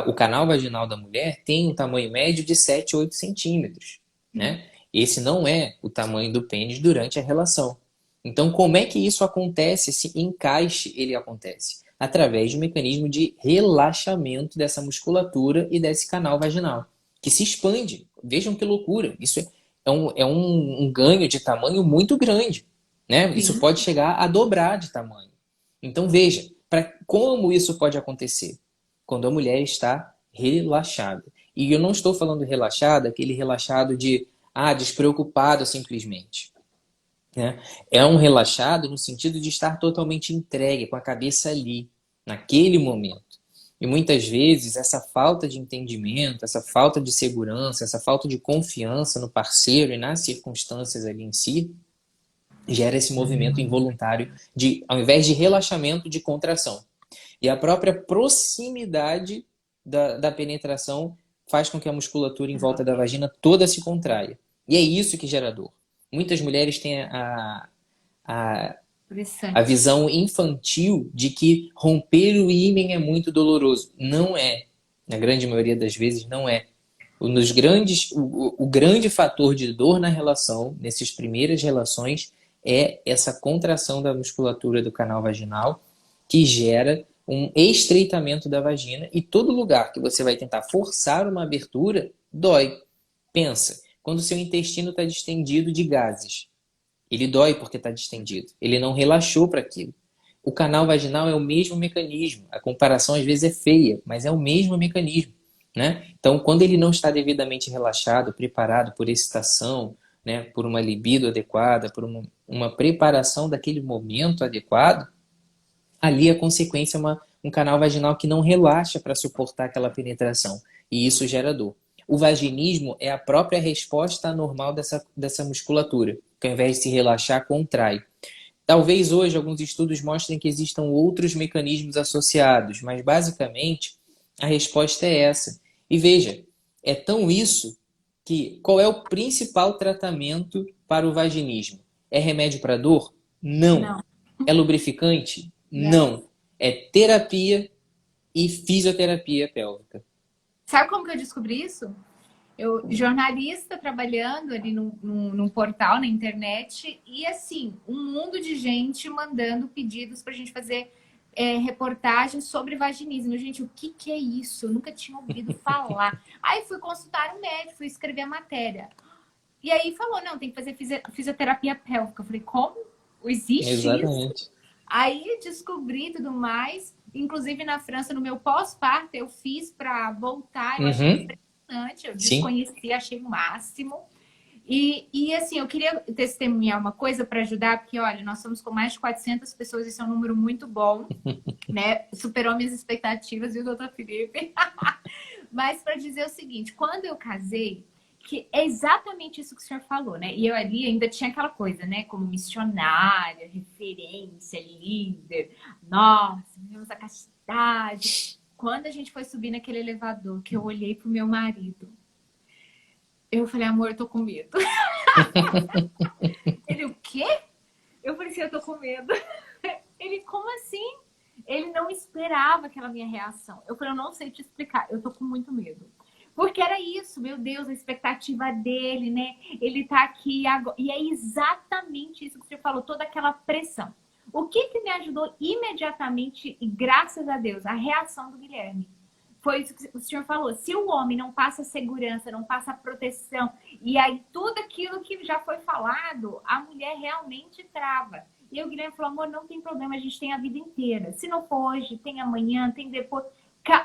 Speaker 2: o canal vaginal da mulher tem um tamanho médio de 7, 8 centímetros, né? Esse não é o tamanho do pênis durante a relação. Então, como é que isso acontece, esse encaixe ele acontece? Através de um mecanismo de relaxamento dessa musculatura e desse canal vaginal, que se expande. Vejam que loucura, isso é um ganho de tamanho muito grande, né? Isso
Speaker 1: Sim.
Speaker 2: pode chegar a dobrar de tamanho. Então veja, como isso pode acontecer? Quando a mulher está relaxada. E eu não estou falando relaxado, aquele relaxado de, despreocupado simplesmente, né? É um relaxado no sentido de estar totalmente entregue, com a cabeça ali, naquele momento. E muitas vezes essa falta de entendimento, essa falta de segurança, essa falta de confiança no parceiro e nas circunstâncias ali em si, gera esse movimento involuntário de, ao invés de relaxamento, de contração. E a própria proximidade da penetração faz com que a musculatura em volta da vagina toda se contraia. E é isso que gera dor. Muitas mulheres têm a visão infantil de que romper o ímen é muito doloroso. Não é. Na grande maioria das vezes, não é. O grande fator de dor na relação, nessas primeiras relações, é essa contração da musculatura do canal vaginal que gera um estreitamento da vagina, e todo lugar que você vai tentar forçar uma abertura, dói. Pensa, quando o seu intestino está distendido de gases, ele dói porque está distendido. Ele não relaxou para aquilo. O canal vaginal é o mesmo mecanismo. A comparação às vezes é feia, mas é o mesmo mecanismo, né? Então, quando ele não está devidamente relaxado, preparado por excitação, né, por uma libido adequada, por uma preparação daquele momento adequado, ali a consequência é um canal vaginal que não relaxa para suportar aquela penetração. E isso gera dor. O vaginismo é a própria resposta anormal dessa musculatura, que ao invés de se relaxar, contrai. Talvez hoje alguns estudos mostrem que existam outros mecanismos associados, mas basicamente a resposta é essa. E veja, é tão isso que qual é o principal tratamento para o vaginismo? É remédio para dor? Não.
Speaker 1: Não.
Speaker 2: É lubrificante?
Speaker 1: Não.
Speaker 2: Não. É terapia e fisioterapia pélvica.
Speaker 1: Sabe como que eu descobri isso? Eu, jornalista, trabalhando ali num portal na internet, e assim, um mundo de gente mandando pedidos pra gente fazer reportagens sobre vaginismo. Gente, o que que é isso? Eu nunca tinha ouvido falar. Aí fui consultar um médico, fui escrever a matéria. E aí falou, não, tem que fazer fisioterapia pélvica. Eu falei, como? Existe isso?
Speaker 2: Exatamente.
Speaker 1: Aí descobri tudo mais. Inclusive na França, no meu pós-parto, eu fiz para voltar. Eu achei
Speaker 2: Uhum.
Speaker 1: impressionante. Eu
Speaker 2: Sim.
Speaker 1: desconheci, achei o máximo. E assim, eu queria testemunhar uma coisa para ajudar, porque olha, nós somos com mais de 400 pessoas, isso é um número muito bom, né? Superou minhas expectativas, viu, doutor Felipe? Mas para dizer o seguinte, quando eu casei, que é exatamente isso que o senhor falou, né? E eu ali ainda tinha aquela coisa, né? Como missionária, referência, líder. Nossa, vivemos a castidade. Quando a gente foi subir naquele elevador, que eu olhei pro meu marido, eu falei, amor, eu tô com medo. Ele, o quê? Eu falei assim, eu tô com medo. Ele, como assim? Ele não esperava aquela minha reação. Eu falei, eu não sei te explicar, eu tô com muito medo. Porque era isso, meu Deus, a expectativa dele, né? Ele tá aqui agora. E é exatamente isso que você falou, toda aquela pressão. O que que me ajudou imediatamente, e graças a Deus, a reação do Guilherme? Foi isso que o senhor falou. Se o homem não passa segurança, não passa proteção, e aí tudo aquilo que já foi falado, a mulher realmente trava. E o Guilherme falou, amor, não tem problema, a gente tem a vida inteira. Se não for hoje, tem amanhã, tem depois.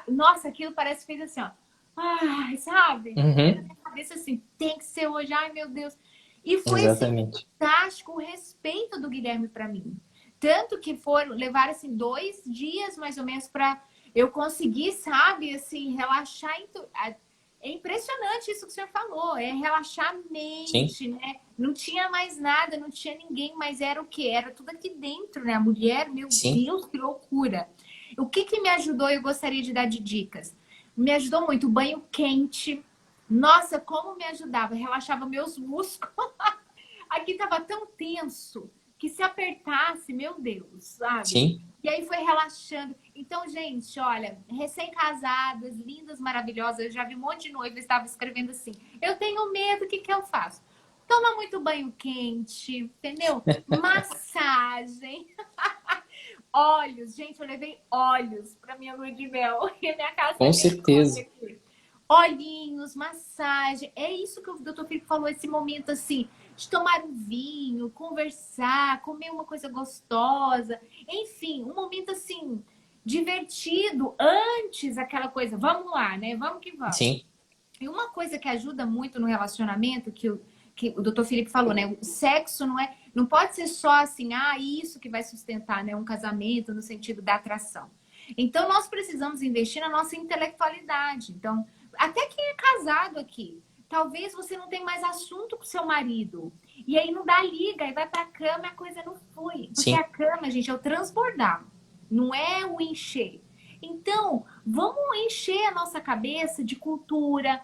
Speaker 1: Nossa, aquilo parece que fez assim, ó. Ai, sabe? Foi na
Speaker 2: Uhum.
Speaker 1: minha cabeça assim, tem que ser hoje, ai meu Deus. E foi assim,
Speaker 2: Exatamente.
Speaker 1: fantástico o respeito do Guilherme para mim. Tanto que levaram assim 2 dias mais ou menos para eu conseguir, sabe, assim, relaxar. É impressionante isso que o senhor falou, é relaxar a
Speaker 2: Sim.
Speaker 1: mente, né? Não tinha mais nada, não tinha ninguém, mas era o quê? Era tudo aqui dentro, né? A mulher, meu
Speaker 2: Sim.
Speaker 1: Deus, que loucura. O que que me ajudou e eu gostaria de dar de dicas? Me ajudou muito o banho quente. Nossa, como me ajudava, relaxava meus músculos. Aqui tava tão tenso que se apertasse, meu Deus, sabe?
Speaker 2: Sim.
Speaker 1: E aí foi relaxando. Então, gente, olha, recém-casadas, lindas, maravilhosas, eu já vi um monte de noiva estava escrevendo assim: eu tenho medo, o que que eu faço? Toma muito banho quente, entendeu? Massagem. Óleos, gente, eu levei óleos para minha lua de mel. E a minha casa
Speaker 2: Com
Speaker 1: é bem
Speaker 2: certeza.
Speaker 1: aqui. Olhinhos, massagem. É isso que o doutor Filipe falou, esse momento assim, de tomar um vinho, conversar, comer uma coisa gostosa. Enfim, um momento assim, divertido, antes aquela coisa, vamos lá, né? Vamos que vamos.
Speaker 2: Sim.
Speaker 1: E uma coisa que ajuda muito no relacionamento, que o Dr. Felipe falou, né? O sexo não pode ser só assim, isso que vai sustentar, né, um casamento no sentido da atração. Então, nós precisamos investir na nossa intelectualidade. Então, até quem é casado aqui, talvez você não tenha mais assunto com seu marido. E aí não dá liga, aí vai pra cama e a coisa não flui. Porque
Speaker 2: Sim,
Speaker 1: a cama, gente, é o transbordar, não é o encher. Então, vamos encher a nossa cabeça de cultura,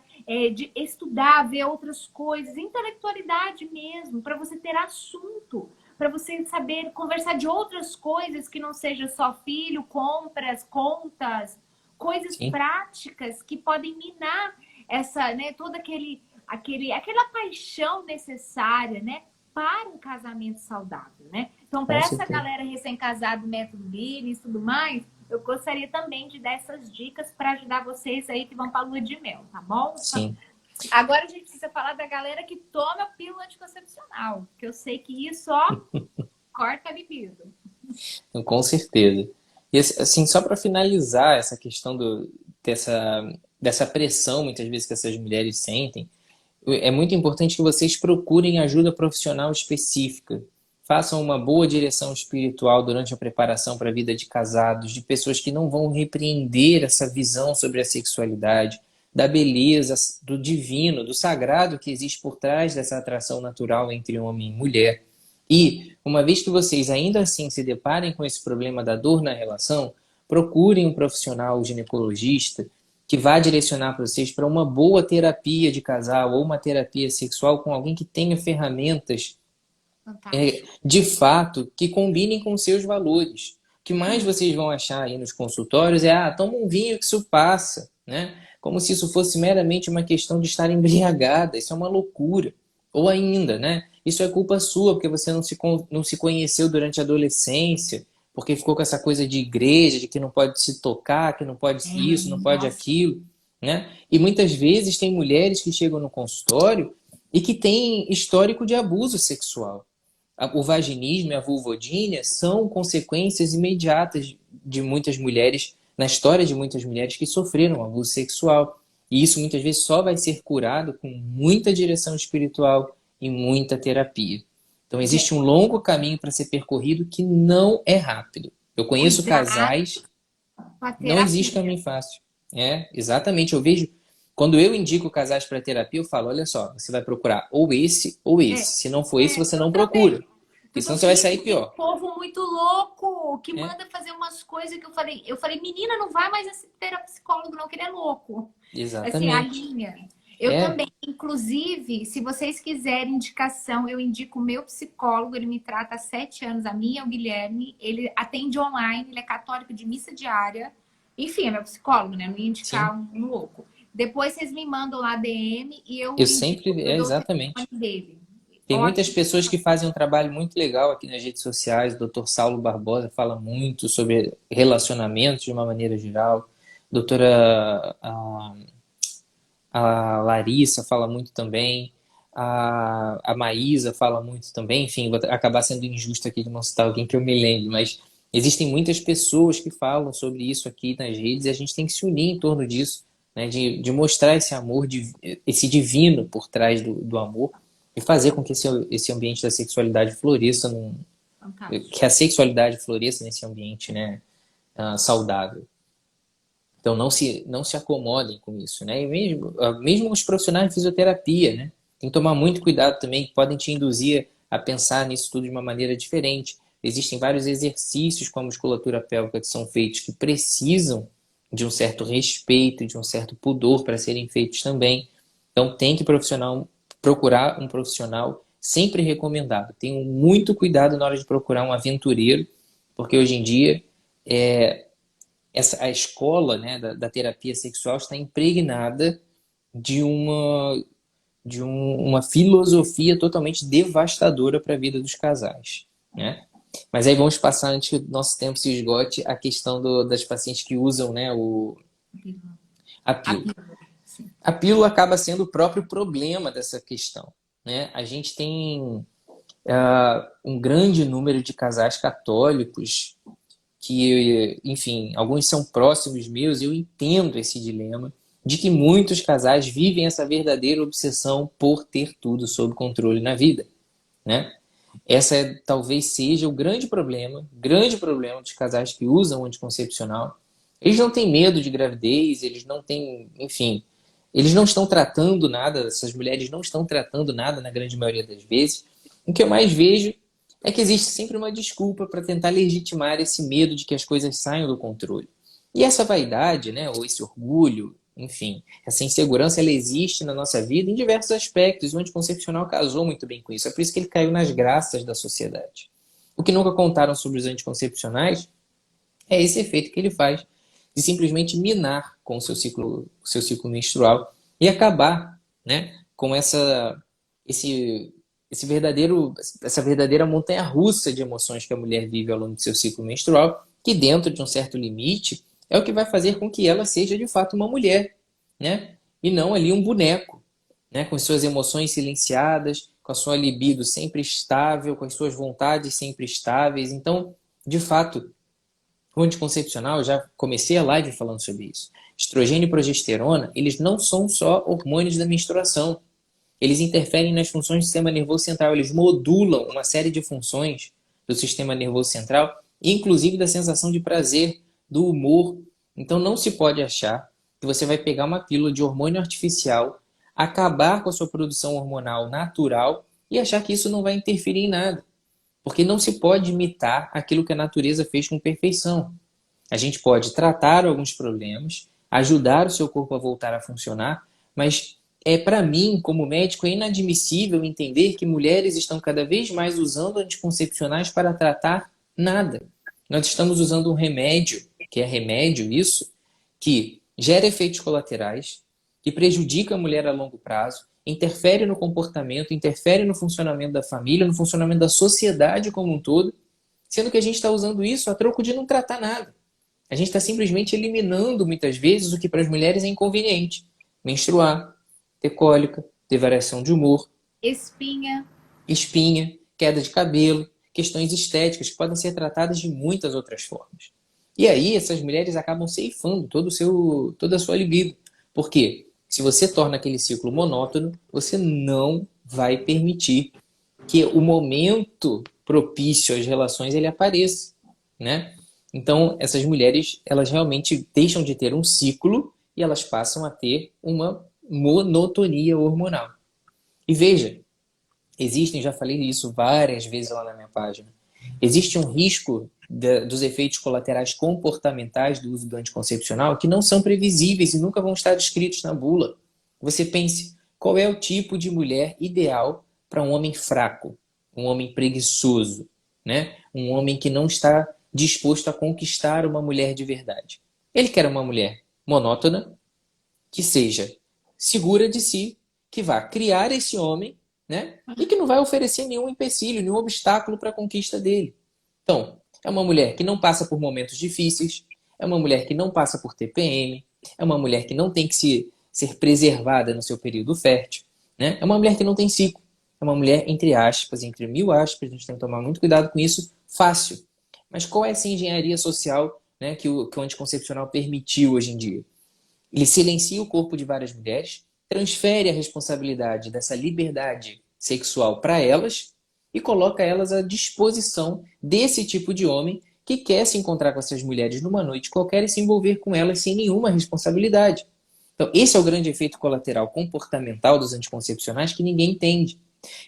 Speaker 1: de estudar, ver outras coisas, intelectualidade mesmo, para você ter assunto, para você saber conversar de outras coisas que não seja só filho, compras, contas, coisas
Speaker 2: sim,
Speaker 1: práticas que podem minar essa, né, todo aquela paixão necessária, né, para um casamento saudável, né? Então, para
Speaker 2: com
Speaker 1: essa
Speaker 2: certeza.
Speaker 1: galera recém-casada, método Guinness e tudo mais, eu gostaria também de dar essas dicas para ajudar vocês aí que vão para a lua de mel, tá bom?
Speaker 2: Sim.
Speaker 1: Agora a gente precisa falar da galera que toma pílula anticoncepcional, que eu sei que isso, ó, corta a libido.
Speaker 2: Então, com certeza. E assim, só para finalizar essa questão dessa pressão, muitas vezes, que essas mulheres sentem, é muito importante que vocês procurem ajuda profissional específica. Façam uma boa direção espiritual durante a preparação para a vida de casados, de pessoas que não vão repreender essa visão sobre a sexualidade, da beleza, do divino, do sagrado que existe por trás dessa atração natural entre homem e mulher. E, uma vez que vocês ainda assim se deparem com esse problema da dor na relação, procurem um profissional ginecologista que vá direcionar para vocês para uma boa terapia de casal ou uma terapia sexual com alguém que tenha ferramentas
Speaker 1: Fantástico.
Speaker 2: de fato que combinem com seus valores. O que mais vocês vão achar aí nos consultórios é, toma um vinho que isso passa, né? Como se isso fosse meramente uma questão de estar embriagada. Isso é uma loucura. Ou ainda, né? Isso é culpa sua, porque você não se conheceu durante a adolescência, porque ficou com essa coisa de igreja, de que não pode se tocar, que não pode isso, não pode
Speaker 1: Nossa.
Speaker 2: aquilo, né? E muitas vezes tem mulheres que chegam no consultório e que têm histórico de abuso sexual. O vaginismo e a vulvodínia são consequências imediatas de muitas mulheres, na história de muitas mulheres que sofreram abuso sexual. E isso muitas vezes só vai ser curado com muita direção espiritual e muita terapia. Então existe um longo caminho para ser percorrido que não é rápido. Eu conheço
Speaker 1: Cuidado
Speaker 2: casais,
Speaker 1: com a
Speaker 2: não existe
Speaker 1: terapia.
Speaker 2: caminho fácil. Exatamente. Eu vejo, quando eu indico casais para terapia, eu falo, olha só, você vai procurar ou esse ou
Speaker 1: É,
Speaker 2: esse. Se não for esse, você
Speaker 1: eu
Speaker 2: não
Speaker 1: também.
Speaker 2: procura. Porque
Speaker 1: Doutor
Speaker 2: senão você vai sair
Speaker 1: Felipe, tem
Speaker 2: pior.
Speaker 1: povo muito louco que
Speaker 2: É,
Speaker 1: manda fazer umas coisas que eu falei, menina, não vai mais ter psicólogo, não, que ele é louco. Assim, a
Speaker 2: exatamente.
Speaker 1: linha. Eu
Speaker 2: É,
Speaker 1: também, inclusive, se vocês quiserem indicação, eu indico o meu psicólogo, ele me trata há 7 anos, a minha é o Guilherme, ele atende online, ele é católico de missa diária. Enfim, é meu psicólogo, né? Não ia
Speaker 2: sim.
Speaker 1: indicar um louco. Depois vocês me mandam lá DM e eu
Speaker 2: Eu
Speaker 1: indico,
Speaker 2: sempre,
Speaker 1: eu dou o telefone
Speaker 2: exatamente.
Speaker 1: dele.
Speaker 2: Tem muitas
Speaker 1: Ótimo.
Speaker 2: pessoas que fazem um trabalho muito legal aqui nas redes sociais. O Dr. Saulo Barbosa fala muito sobre relacionamentos de uma maneira geral. Doutora a Larissa fala muito também. A Maísa fala muito também. Enfim, vou acabar sendo injusto aqui de não citar alguém que eu me lembre, mas existem muitas pessoas que falam sobre isso aqui nas redes e a gente tem que se unir em torno disso, né? De mostrar esse amor, esse divino por trás do amor e fazer com que esse ambiente da sexualidade floresça,
Speaker 1: Fantástico.
Speaker 2: que a sexualidade floresça nesse ambiente, né, saudável. Então não se acomodem com isso, né? E mesmo os profissionais de fisioterapia, né? Tem que tomar muito cuidado também, que podem te induzir a pensar nisso tudo de uma maneira diferente. Existem vários exercícios com a musculatura pélvica que são feitos que precisam de um certo respeito, de um certo pudor para serem feitos também. Então tem que procurar um profissional sempre recomendado. Tenham muito cuidado na hora de procurar um aventureiro, porque hoje em dia a escola, né, da terapia sexual está impregnada de uma filosofia totalmente devastadora para a vida dos casais, né? Mas aí vamos passar, antes que o nosso tempo se esgote, a questão das pacientes que usam, né, a
Speaker 1: A
Speaker 2: pílula.
Speaker 1: pílula, sim.
Speaker 2: A pílula acaba sendo o próprio problema dessa questão, né? A gente tem um grande número de casais católicos que, enfim, alguns são próximos meus, e eu entendo esse dilema, de que muitos casais vivem essa verdadeira obsessão por ter tudo sob controle na vida, né? Talvez seja o grande problema dos casais que usam o anticoncepcional. Eles não têm medo de gravidez, eles não têm, enfim, eles não estão tratando nada, essas mulheres não estão tratando nada na grande maioria das vezes. O que eu mais vejo é que existe sempre uma desculpa para tentar legitimar esse medo de que as coisas saiam do controle. E essa vaidade, né, ou esse orgulho, enfim, essa insegurança, ela existe na nossa vida em diversos aspectos. O anticoncepcional casou muito bem com isso. É por isso que ele caiu nas graças da sociedade. O que nunca contaram sobre os anticoncepcionais é esse efeito que ele faz de simplesmente minar com o seu ciclo menstrual e acabar, né, com essa verdadeira montanha-russa de emoções que a mulher vive ao longo do seu ciclo menstrual, que dentro de um certo limite é o que vai fazer com que ela seja de fato uma mulher, né? E não ali um boneco, né? Com suas emoções silenciadas, com a sua libido sempre estável, com as suas vontades sempre estáveis. Então, de fato, o anticoncepcional, eu já comecei a live falando sobre isso. Estrogênio e progesterona, eles não são só hormônios da menstruação. Eles interferem nas funções do sistema nervoso central, eles modulam uma série de funções do sistema nervoso central, inclusive da sensação de prazer, do humor. Então não se pode achar que você vai pegar uma pílula de hormônio artificial, acabar com a sua produção hormonal natural e achar que isso não vai interferir em nada. Porque não se pode imitar aquilo que a natureza fez com perfeição. A gente pode tratar alguns problemas, ajudar o seu corpo a voltar a funcionar, mas para mim, como médico, é inadmissível entender que mulheres estão cada vez mais usando anticoncepcionais para tratar nada. Nós estamos usando um remédio, que é remédio isso, que gera efeitos colaterais, que prejudica a mulher a longo prazo, interfere no comportamento, interfere no funcionamento da família, no funcionamento da sociedade como um todo, sendo que a gente está usando isso a troco de não tratar nada. A gente está simplesmente eliminando, muitas vezes, o que para as mulheres é inconveniente. Menstruar, ter cólica, ter variação de humor,
Speaker 1: Espinha.
Speaker 2: espinha, queda de cabelo, questões estéticas que podem ser tratadas de muitas outras formas. E aí essas mulheres acabam ceifando toda a sua libido. Por quê? Se você torna aquele ciclo monótono, você não vai permitir que o momento propício às relações ele apareça, né? Então, essas mulheres, elas realmente deixam de ter um ciclo e elas passam a ter uma monotonia hormonal. E veja, existem, já falei isso várias vezes lá na minha página, existe um risco dos efeitos colaterais comportamentais do uso do anticoncepcional que não são previsíveis e nunca vão estar descritos na bula. Você pense, qual é o tipo de mulher ideal para um homem fraco, um homem preguiçoso, né? Um homem que não está disposto a conquistar uma mulher de verdade. Ele quer uma mulher monótona, que seja segura de si, que vá criar esse homem, né? E que não vai oferecer nenhum empecilho, nenhum obstáculo para a conquista dele. Então, é uma mulher que não passa por momentos difíceis, é uma mulher que não passa por TPM, é uma mulher que não tem que ser preservada no seu período fértil, né? É uma mulher que não tem ciclo, é uma mulher, entre aspas, entre mil aspas, a gente tem que tomar muito cuidado com isso, fácil. Mas qual é essa engenharia social, né, que o anticoncepcional permitiu hoje em dia? Ele silencia o corpo de várias mulheres, transfere a responsabilidade dessa liberdade sexual para elas e coloca elas à disposição desse tipo de homem que quer se encontrar com essas mulheres numa noite qualquer e se envolver com elas sem nenhuma responsabilidade. Então, esse é o grande efeito colateral comportamental dos anticoncepcionais que ninguém entende.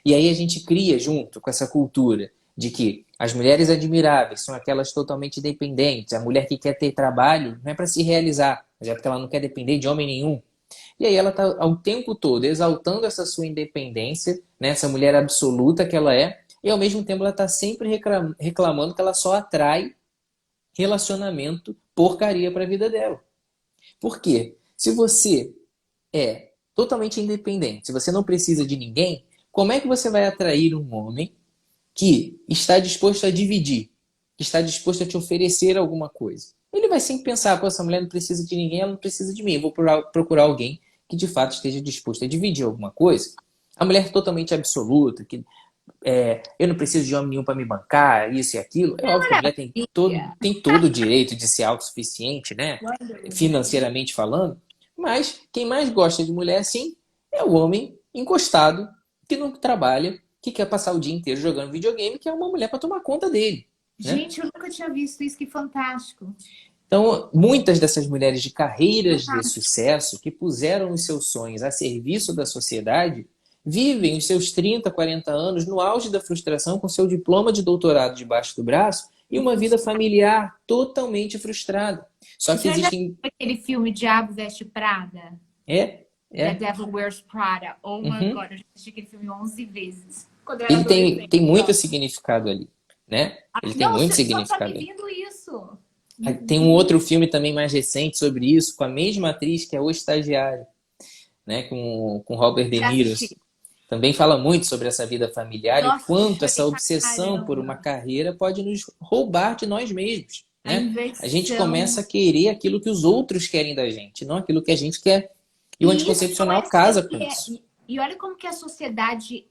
Speaker 2: E aí a gente cria, junto com essa cultura de que as mulheres admiráveis são aquelas totalmente dependentes, a mulher que quer ter trabalho não é para se realizar, mas é porque ela não quer depender de homem nenhum. E aí ela está ao tempo todo exaltando essa sua independência, né, essa mulher absoluta que ela é, e ao mesmo tempo ela está sempre reclamando que ela só atrai relacionamento porcaria para a vida dela. Por quê? Se você é totalmente independente, se você não precisa de ninguém, como é que você vai atrair um homem que está disposto a dividir, que está disposto a te oferecer alguma coisa? Ele vai sempre pensar, pô, essa mulher não precisa de ninguém, ela não precisa de mim, eu vou procurar alguém que de fato esteja disposto a dividir alguma coisa. A mulher totalmente absoluta, que eu não preciso de homem nenhum para me bancar, isso e aquilo. É óbvio que a mulher tem todo o direito de ser autossuficiente, né? Financeiramente falando, Mas quem mais gosta de mulher assim é o homem encostado, que não trabalha, que quer passar o dia inteiro jogando videogame, que é uma mulher para tomar conta dele, né?
Speaker 1: Gente, eu nunca tinha visto isso, que fantástico.
Speaker 2: Então, muitas dessas mulheres de carreiras de
Speaker 1: Fantástico.
Speaker 2: sucesso que puseram os seus sonhos a serviço da sociedade vivem os seus 30, 40 anos no auge da frustração com seu diploma de doutorado debaixo do braço e uma vida familiar totalmente frustrada. Só que
Speaker 1: Você já viu
Speaker 2: existem...
Speaker 1: aquele filme Diabo Veste Prada?
Speaker 2: É,
Speaker 1: The
Speaker 2: é.
Speaker 1: Devil Wears Prada. Oh my
Speaker 2: Uhum.
Speaker 1: God, eu já assisti aquele filme 11 vezes. Quando eu era
Speaker 2: Ele
Speaker 1: adolescente.
Speaker 2: tem muito significado ali, né? Ele tem
Speaker 1: Não,
Speaker 2: muito
Speaker 1: só tá
Speaker 2: significado
Speaker 1: me
Speaker 2: ali.
Speaker 1: vindo isso.
Speaker 2: Tem um outro filme também mais recente sobre isso, com a mesma atriz que é O Estagiário, né? Com Robert De
Speaker 1: Já
Speaker 2: Niro.
Speaker 1: assisti.
Speaker 2: Também fala muito sobre essa vida familiar e o
Speaker 1: Nossa, eu
Speaker 2: quanto
Speaker 1: chorei
Speaker 2: essa
Speaker 1: pra
Speaker 2: obsessão por uma
Speaker 1: caramba.
Speaker 2: carreira pode nos roubar de nós mesmos,
Speaker 1: A
Speaker 2: né? A gente começa
Speaker 1: inversão.
Speaker 2: a querer aquilo que os outros querem da gente, não aquilo que a gente quer. E o
Speaker 1: E isso
Speaker 2: anticoncepcional
Speaker 1: eu sei
Speaker 2: casa com
Speaker 1: que é.
Speaker 2: isso.
Speaker 1: E olha como que a sociedade,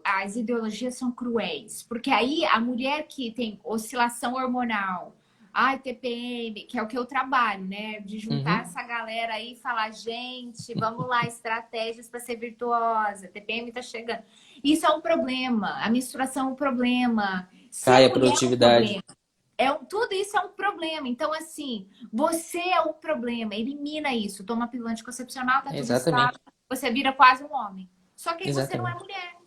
Speaker 1: as ideologias são cruéis. Porque aí a mulher que tem oscilação hormonal, ai, TPM, que é o que eu trabalho, né? De juntar
Speaker 2: Uhum,
Speaker 1: essa galera aí e falar, gente, vamos lá, estratégias para ser virtuosa. TPM tá chegando. Isso é um problema. A menstruação é um problema.
Speaker 2: cai
Speaker 1: Ser
Speaker 2: a
Speaker 1: mulher é um
Speaker 2: produtividade.
Speaker 1: problema. Tudo isso é um problema. Então, assim, você é o problema. Elimina isso. Toma pílula anticoncepcional, tá tudo estável.
Speaker 2: Exatamente,
Speaker 1: Você vira quase um homem. Só que aí você não é
Speaker 2: exatamente.
Speaker 1: mulher.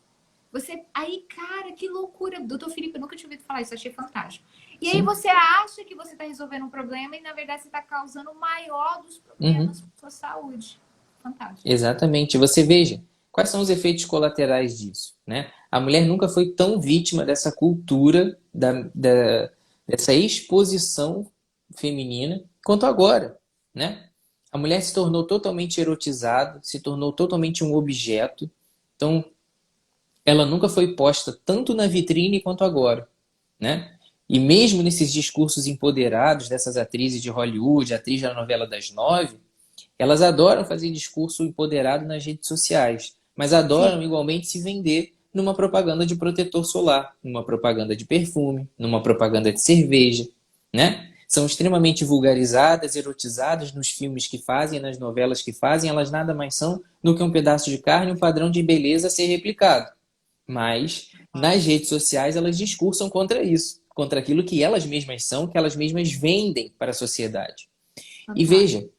Speaker 1: Aí, cara, que loucura. Doutor Felipe, eu nunca tinha ouvido falar isso. Achei fantástico. E aí
Speaker 2: Sim.
Speaker 1: você acha que você tá resolvendo um problema e, na verdade, você tá causando o maior dos
Speaker 2: Uhum.
Speaker 1: problemas para sua saúde. Fantástico.
Speaker 2: Exatamente. Você veja, quais são os efeitos colaterais disso, né? A mulher nunca foi tão vítima dessa cultura, dessa exposição feminina, quanto agora, né? A mulher se tornou totalmente erotizada, se tornou totalmente um objeto. Então, ela nunca foi posta tanto na vitrine quanto agora, né? E mesmo nesses discursos empoderados dessas atrizes de Hollywood, atriz da novela das nove, elas adoram fazer discurso empoderado nas redes sociais, mas
Speaker 1: Sim.
Speaker 2: adoram igualmente se vender numa propaganda de protetor solar, numa propaganda de perfume, numa propaganda de cerveja, né? São extremamente vulgarizadas, erotizadas nos filmes que fazem, nas novelas que fazem, elas nada mais são do que um pedaço de carne, um padrão de beleza a ser replicado. Mas nas redes sociais elas discursam contra isso, contra aquilo que elas mesmas são, que elas mesmas vendem para a sociedade. E
Speaker 1: Fantástico.
Speaker 2: veja,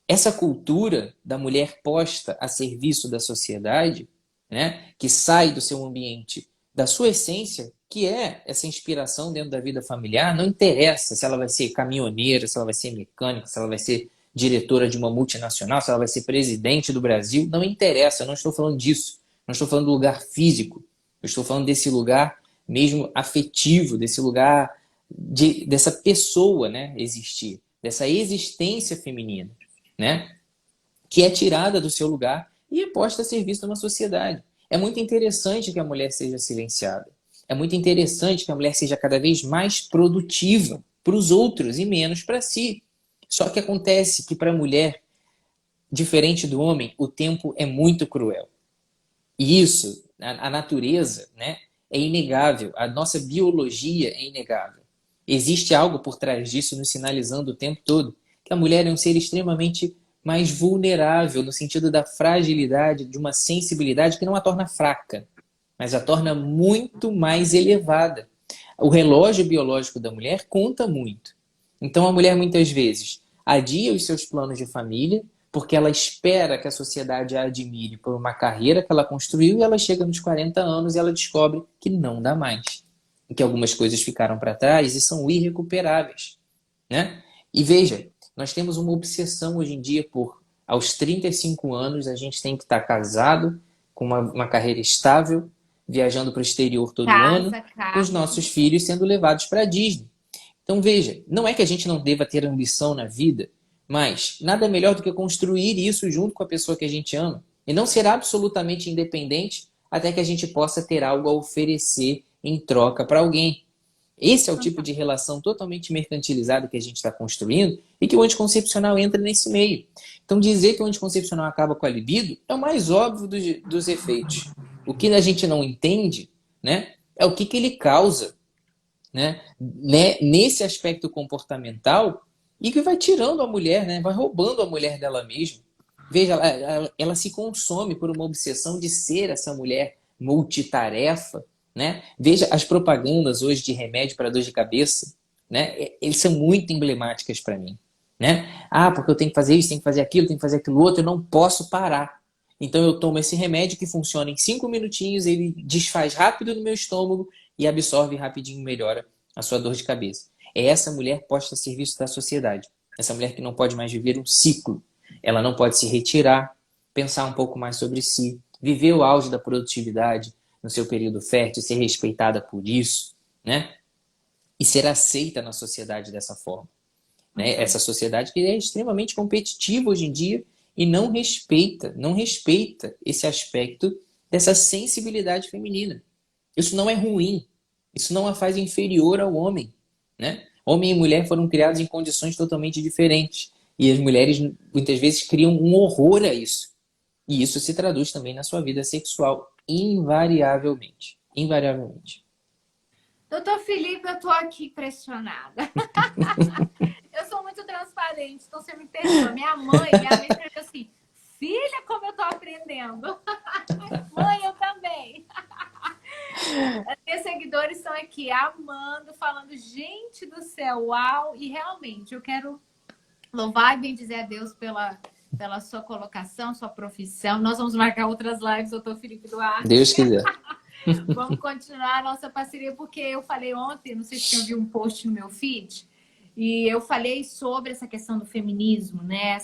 Speaker 2: essa cultura da mulher posta a serviço da sociedade, né, que sai do seu ambiente, da sua essência, que é essa inspiração dentro da vida familiar, não interessa se ela vai ser caminhoneira, se ela vai ser mecânica, se ela vai ser diretora de uma multinacional, se ela vai ser presidente do Brasil, não interessa, eu não estou falando disso. Não estou falando do lugar físico, eu estou falando desse lugar mesmo afetivo, desse lugar dessa pessoa, né, existir, dessa existência feminina, né, que é tirada do seu lugar e é posta a serviço de uma sociedade. É muito interessante que a mulher seja silenciada. É muito interessante que a mulher seja cada vez mais produtiva para os outros e menos para si. Só que acontece que para a mulher, diferente do homem, o tempo é muito cruel. E isso, a natureza, né, é inegável. A nossa biologia é inegável. Existe algo por trás disso nos sinalizando o tempo todo que a mulher é um ser extremamente mais vulnerável, no sentido da fragilidade, de uma sensibilidade que não a torna fraca, mas a torna muito mais elevada. O relógio biológico da mulher conta muito. Então a mulher muitas vezes adia os seus planos de família porque ela espera que a sociedade a admire por uma carreira que ela construiu e ela chega nos 40 anos e ela descobre que não dá mais. E que algumas coisas ficaram para trás e são irrecuperáveis, né? E veja, nós temos uma obsessão hoje em dia por, aos 35 anos, a gente tem que estar casado, com uma carreira estável, viajando para o exterior todo ano,
Speaker 1: Casa,
Speaker 2: com os
Speaker 1: carro,
Speaker 2: nossos
Speaker 1: tudo
Speaker 2: filhos sendo levados para a Disney. Então veja, não é que a gente não deva ter ambição na vida, mas nada melhor do que construir isso junto com a pessoa que a gente ama e não ser absolutamente independente até que a gente possa ter algo a oferecer em troca para alguém. Esse é o tipo de
Speaker 1: fantástico.
Speaker 2: relação totalmente mercantilizada que a gente está construindo e que o anticoncepcional entra nesse meio. Então dizer que o anticoncepcional acaba com a libido é o mais óbvio dos efeitos. O que a gente não entende, né, é o que ele causa, né, nesse aspecto comportamental e que vai tirando a mulher, né, vai roubando a mulher dela mesma. Veja, ela se consome por uma obsessão de ser essa mulher multitarefa, né? Veja as propagandas hoje de remédio para dor de cabeça, né? Eles são muito emblemáticas para mim, né? Ah, porque eu tenho que fazer isso, tenho que fazer aquilo, tenho que fazer aquilo outro, eu não posso parar. Então eu tomo esse remédio que funciona em 5 minutinhos, ele desfaz rápido no meu estômago e absorve rapidinho, melhora a sua dor de cabeça. É essa mulher posta a serviço da sociedade. Essa mulher que não pode mais viver um ciclo. Ela não pode se retirar, pensar um pouco mais sobre si, viver o auge da produtividade no seu período fértil, ser respeitada por isso, né? E ser aceita na sociedade dessa forma, né? Essa sociedade que é extremamente competitiva hoje em dia e não respeita esse aspecto dessa sensibilidade feminina. Isso não é ruim, isso não a faz inferior ao homem, né? Homem e mulher foram criados em condições totalmente diferentes. E as mulheres muitas vezes criam um horror a isso. E isso se traduz também na sua vida sexual, invariavelmente. Invariavelmente.
Speaker 1: Doutor Felipe, eu tô aqui impressionada. Eu sou muito transparente, então você me perdoa. Minha mãe escreveu assim: filha, como eu tô aprendendo. Mãe, eu também. As minhas seguidores estão aqui amando, falando, gente do céu, uau. E realmente, eu quero louvar e bendizer a Deus pela sua colocação, sua profissão. Nós vamos marcar outras lives, doutor Felipe Duarte.
Speaker 2: Deus quiser.
Speaker 1: Vamos continuar a nossa parceria, porque eu falei ontem, não sei se você viu um post no meu feed, e eu falei sobre essa questão do feminismo, né?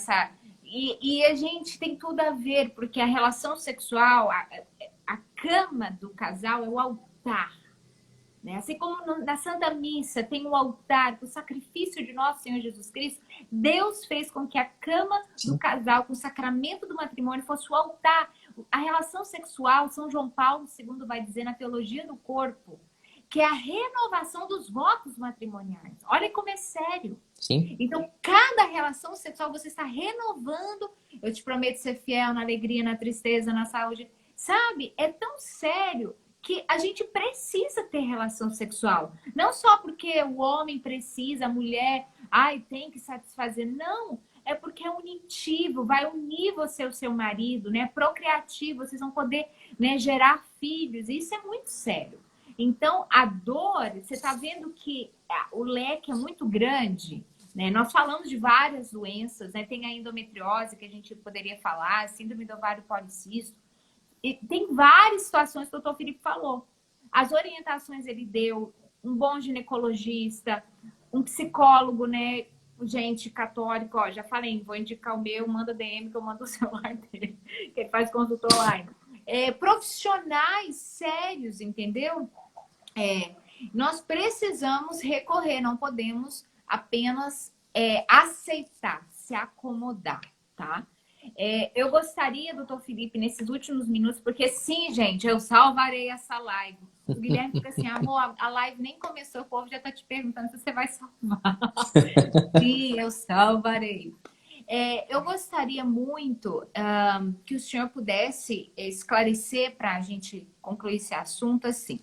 Speaker 1: E a gente tem tudo a ver, porque a relação sexual, a cama do casal é o altar. Né? Assim como na Santa Missa tem o altar, o sacrifício de nosso Senhor Jesus Cristo, Deus fez com que a cama do casal, com o sacramento do matrimônio, fosse o altar. A relação sexual, São João Paulo II vai dizer na Teologia do Corpo, que é a renovação dos votos matrimoniais. Olha como é sério.
Speaker 2: Sim.
Speaker 1: Então, cada relação sexual você está renovando. Eu te prometo ser fiel na alegria, na tristeza, na saúde. Sabe? É tão sério que a gente precisa ter relação sexual. Não só porque o homem precisa, a mulher, tem que satisfazer. Não, é porque é unitivo, vai unir você ao seu marido, né? Procriativo, vocês vão poder, né, gerar filhos. Isso é muito sério. Então, a dor, você está vendo que o leque é muito grande, né? Nós falamos de várias doenças, né? Tem a endometriose, que a gente poderia falar, síndrome do ovário policístico. E tem várias situações que o doutor Felipe falou. As orientações ele deu, um bom ginecologista, um psicólogo, né? Gente católico, já falei, vou indicar o meu, manda DM que eu mando o celular dele, que ele faz consulta online. Profissionais sérios, entendeu? Nós precisamos recorrer, não podemos apenas aceitar, se acomodar, tá? Eu gostaria, doutor Felipe, nesses últimos minutos, porque sim, gente, eu salvarei essa live. O Guilherme fica assim, amor, a live nem começou, o povo já tá te perguntando se você vai salvar. Sim, eu salvarei. Eu gostaria muito que o senhor pudesse esclarecer para a gente concluir esse assunto assim.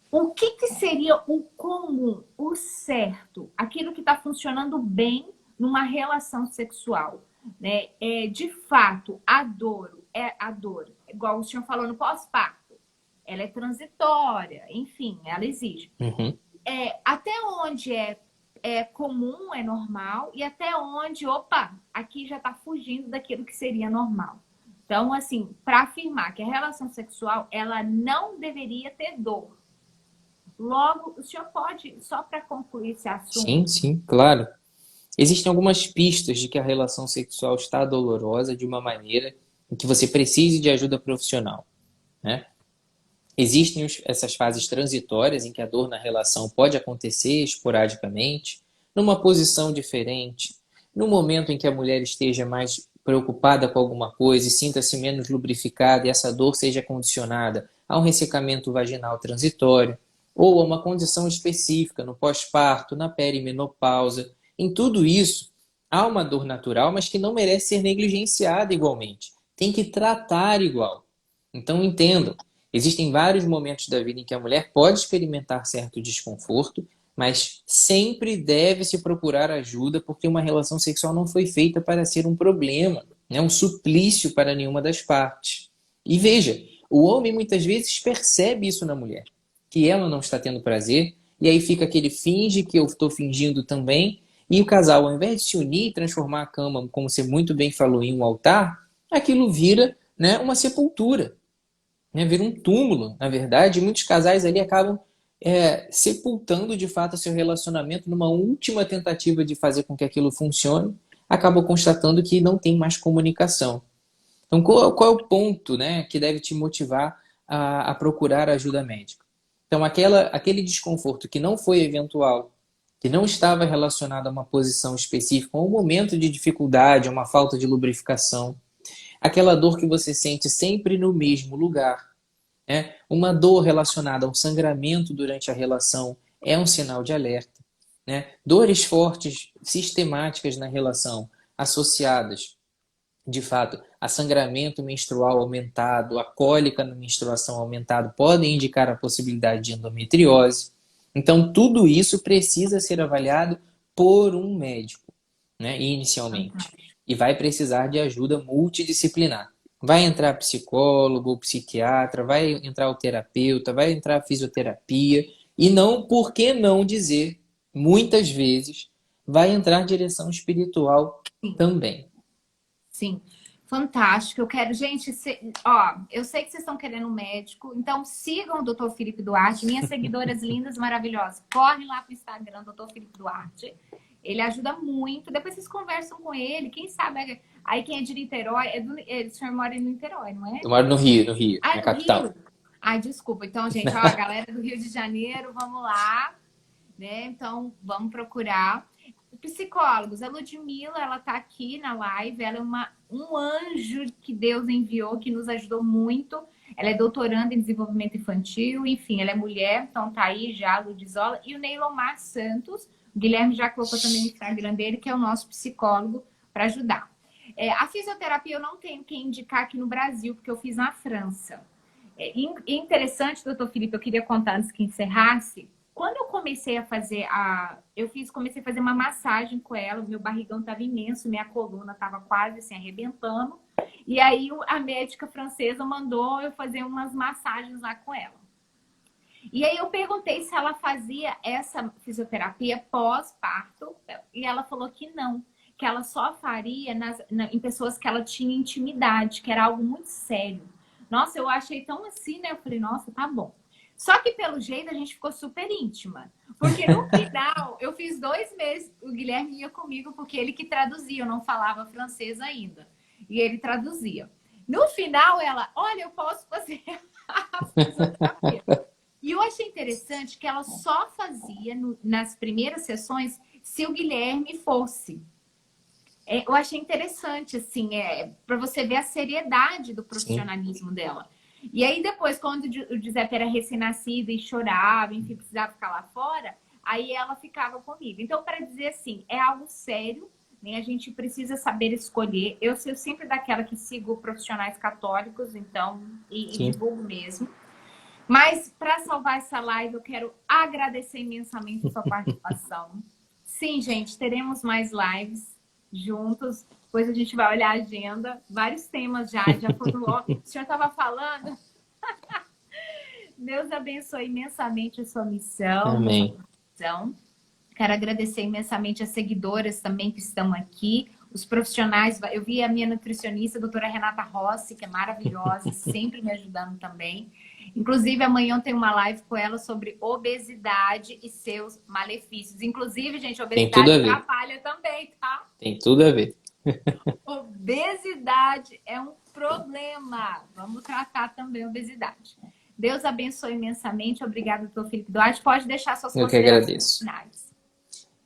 Speaker 1: O que seria o comum, o certo, aquilo que está funcionando bem numa relação sexual? Né? De fato, a dor, igual o senhor falou no pós-parto, ela é transitória, enfim, ela exige.
Speaker 2: Uhum.
Speaker 1: Até onde é comum, é normal, e até onde, aqui já está fugindo daquilo que seria normal. Então, assim, para afirmar que a relação sexual, ela não deveria ter dor. Logo, o senhor pode, só para concluir esse assunto...
Speaker 2: Sim, claro. Existem algumas pistas de que a relação sexual está dolorosa de uma maneira em que você precise de ajuda profissional, né? Existem essas fases transitórias em que a dor na relação pode acontecer esporadicamente, numa posição diferente, no momento em que a mulher esteja mais preocupada com alguma coisa e sinta-se menos lubrificada e essa dor seja condicionada a um ressecamento vaginal transitório, ou a uma condição específica no pós-parto, na perimenopausa. Em tudo isso, há uma dor natural, mas que não merece ser negligenciada igualmente. Tem que tratar igual. Então, entendam, existem vários momentos da vida em que a mulher pode experimentar certo desconforto, Mas sempre deve se procurar ajuda, porque uma relação sexual não foi feita para ser um problema, né? Um suplício para nenhuma das partes. E veja, o homem muitas vezes percebe isso na mulher, que ela não está tendo prazer, e aí fica aquele finge que eu estou fingindo também, e o casal, ao invés de se unir e transformar a cama, como você muito bem falou, em um altar, aquilo vira, né, uma sepultura, né, vira um túmulo, na verdade, e muitos casais ali acabam sepultando de fato seu relacionamento numa última tentativa de fazer com que aquilo funcione, acabam constatando que não tem mais comunicação. Então, qual é o ponto, né, que deve te motivar a procurar ajuda médica? Então, aquele desconforto que não foi eventual, que não estava relacionado a uma posição específica, a um momento de dificuldade, a uma falta de lubrificação, aquela dor que você sente sempre no mesmo lugar, né? Uma dor relacionada a um sangramento durante a relação é um sinal de alerta, né? Dores fortes, sistemáticas na relação, associadas, de fato, a sangramento menstrual aumentado, a cólica na menstruação aumentado, podem indicar a possibilidade de endometriose. Então, tudo isso precisa ser avaliado por um médico, né, inicialmente. E vai precisar de ajuda multidisciplinar. Vai entrar psicólogo, psiquiatra, vai entrar o terapeuta, vai entrar a fisioterapia. E não, por que não dizer, muitas vezes, vai entrar direção espiritual também.
Speaker 1: Sim, fantástico. Eu quero, gente, ó, eu sei que vocês estão querendo um médico, então sigam o Dr. Felipe Duarte, minhas seguidoras lindas, maravilhosas. Corre lá pro Instagram, Dr. Felipe Duarte. Ele ajuda muito. Depois vocês conversam com ele. Quem sabe, aí quem é de Niterói, o senhor mora em Niterói, não é?
Speaker 2: Eu moro no Rio,
Speaker 1: Ah,
Speaker 2: na
Speaker 1: no
Speaker 2: capital.
Speaker 1: Rio? Ai, desculpa. Então, gente, ó, a galera do Rio de Janeiro, vamos lá, né? Então, vamos procurar. Psicólogos, a Ludmilla, ela tá aqui na live, ela é um anjo que Deus enviou, que nos ajudou muito. Ela é doutoranda em desenvolvimento infantil, enfim, ela é mulher, então tá aí já a Ludizola. E o Neilomar Santos, o Guilherme já colocou também no Instagram dele, que é o nosso psicólogo para ajudar. A fisioterapia eu não tenho quem indicar aqui no Brasil, porque eu fiz na França. Interessante, doutor Felipe, eu queria contar antes que encerrasse. Quando eu comecei a fazer comecei a fazer uma massagem com ela, meu barrigão estava imenso, minha coluna estava quase assim arrebentando. E aí a médica francesa mandou eu fazer umas massagens lá com ela. E aí eu perguntei se ela fazia essa fisioterapia pós-parto, e ela falou que não, que ela só faria em pessoas que ela tinha intimidade, que era algo muito sério. Nossa, eu achei tão assim, né? Eu falei, nossa, tá bom. Só que pelo jeito a gente ficou super íntima. Porque no final, eu fiz 2 meses, o Guilherme ia comigo, porque ele que traduzia, eu não falava francês ainda. E ele traduzia. No final, ela, olha, eu posso fazer a fisioterapia. E eu achei interessante que ela só fazia nas primeiras sessões se o Guilherme fosse. Eu achei interessante, assim, para você ver a seriedade do profissionalismo dela. E aí depois, quando o Giuseppe era recém-nascido e chorava, enfim, precisava ficar lá fora, aí ela ficava comigo. Então, para dizer assim, é algo sério, né? A gente precisa saber escolher. Eu sou sempre daquela que sigo profissionais católicos, então, e divulgo mesmo. Mas, para salvar essa live, eu quero agradecer imensamente a sua participação. Sim, gente, teremos mais lives juntos. Depois a gente vai olhar a agenda. Vários temas já formulou. O senhor estava falando. Deus abençoe imensamente a sua missão.
Speaker 2: Amém.
Speaker 1: Quero agradecer imensamente as seguidoras também que estão aqui. Os profissionais. Eu vi a minha nutricionista, a doutora Renata Rossi, que é maravilhosa, sempre me ajudando também. Inclusive, amanhã tem uma live com ela sobre obesidade e seus malefícios. Inclusive, gente, obesidade atrapalha também, tá?
Speaker 2: Tem tudo a ver.
Speaker 1: Obesidade é um problema. Vamos tratar também a obesidade. Deus abençoe imensamente. Obrigada, doutor Felipe Duarte. Pode deixar suas considerações finais.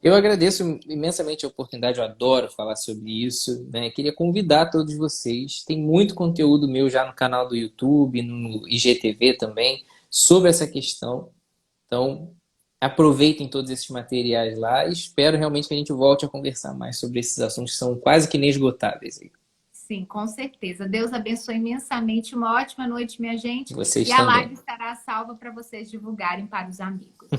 Speaker 2: Eu agradeço imensamente a oportunidade, eu adoro falar sobre isso, né? Queria convidar todos vocês, tem muito conteúdo meu já no canal do YouTube, no IGTV também, sobre essa questão. Então, aproveitem todos esses materiais lá e espero realmente que a gente volte a conversar mais sobre esses assuntos que são quase que inesgotáveis.
Speaker 1: Sim, com certeza. Deus abençoe imensamente. Uma ótima noite, minha gente.
Speaker 2: Vocês
Speaker 1: e
Speaker 2: também.
Speaker 1: A live estará salva para vocês divulgarem para os amigos.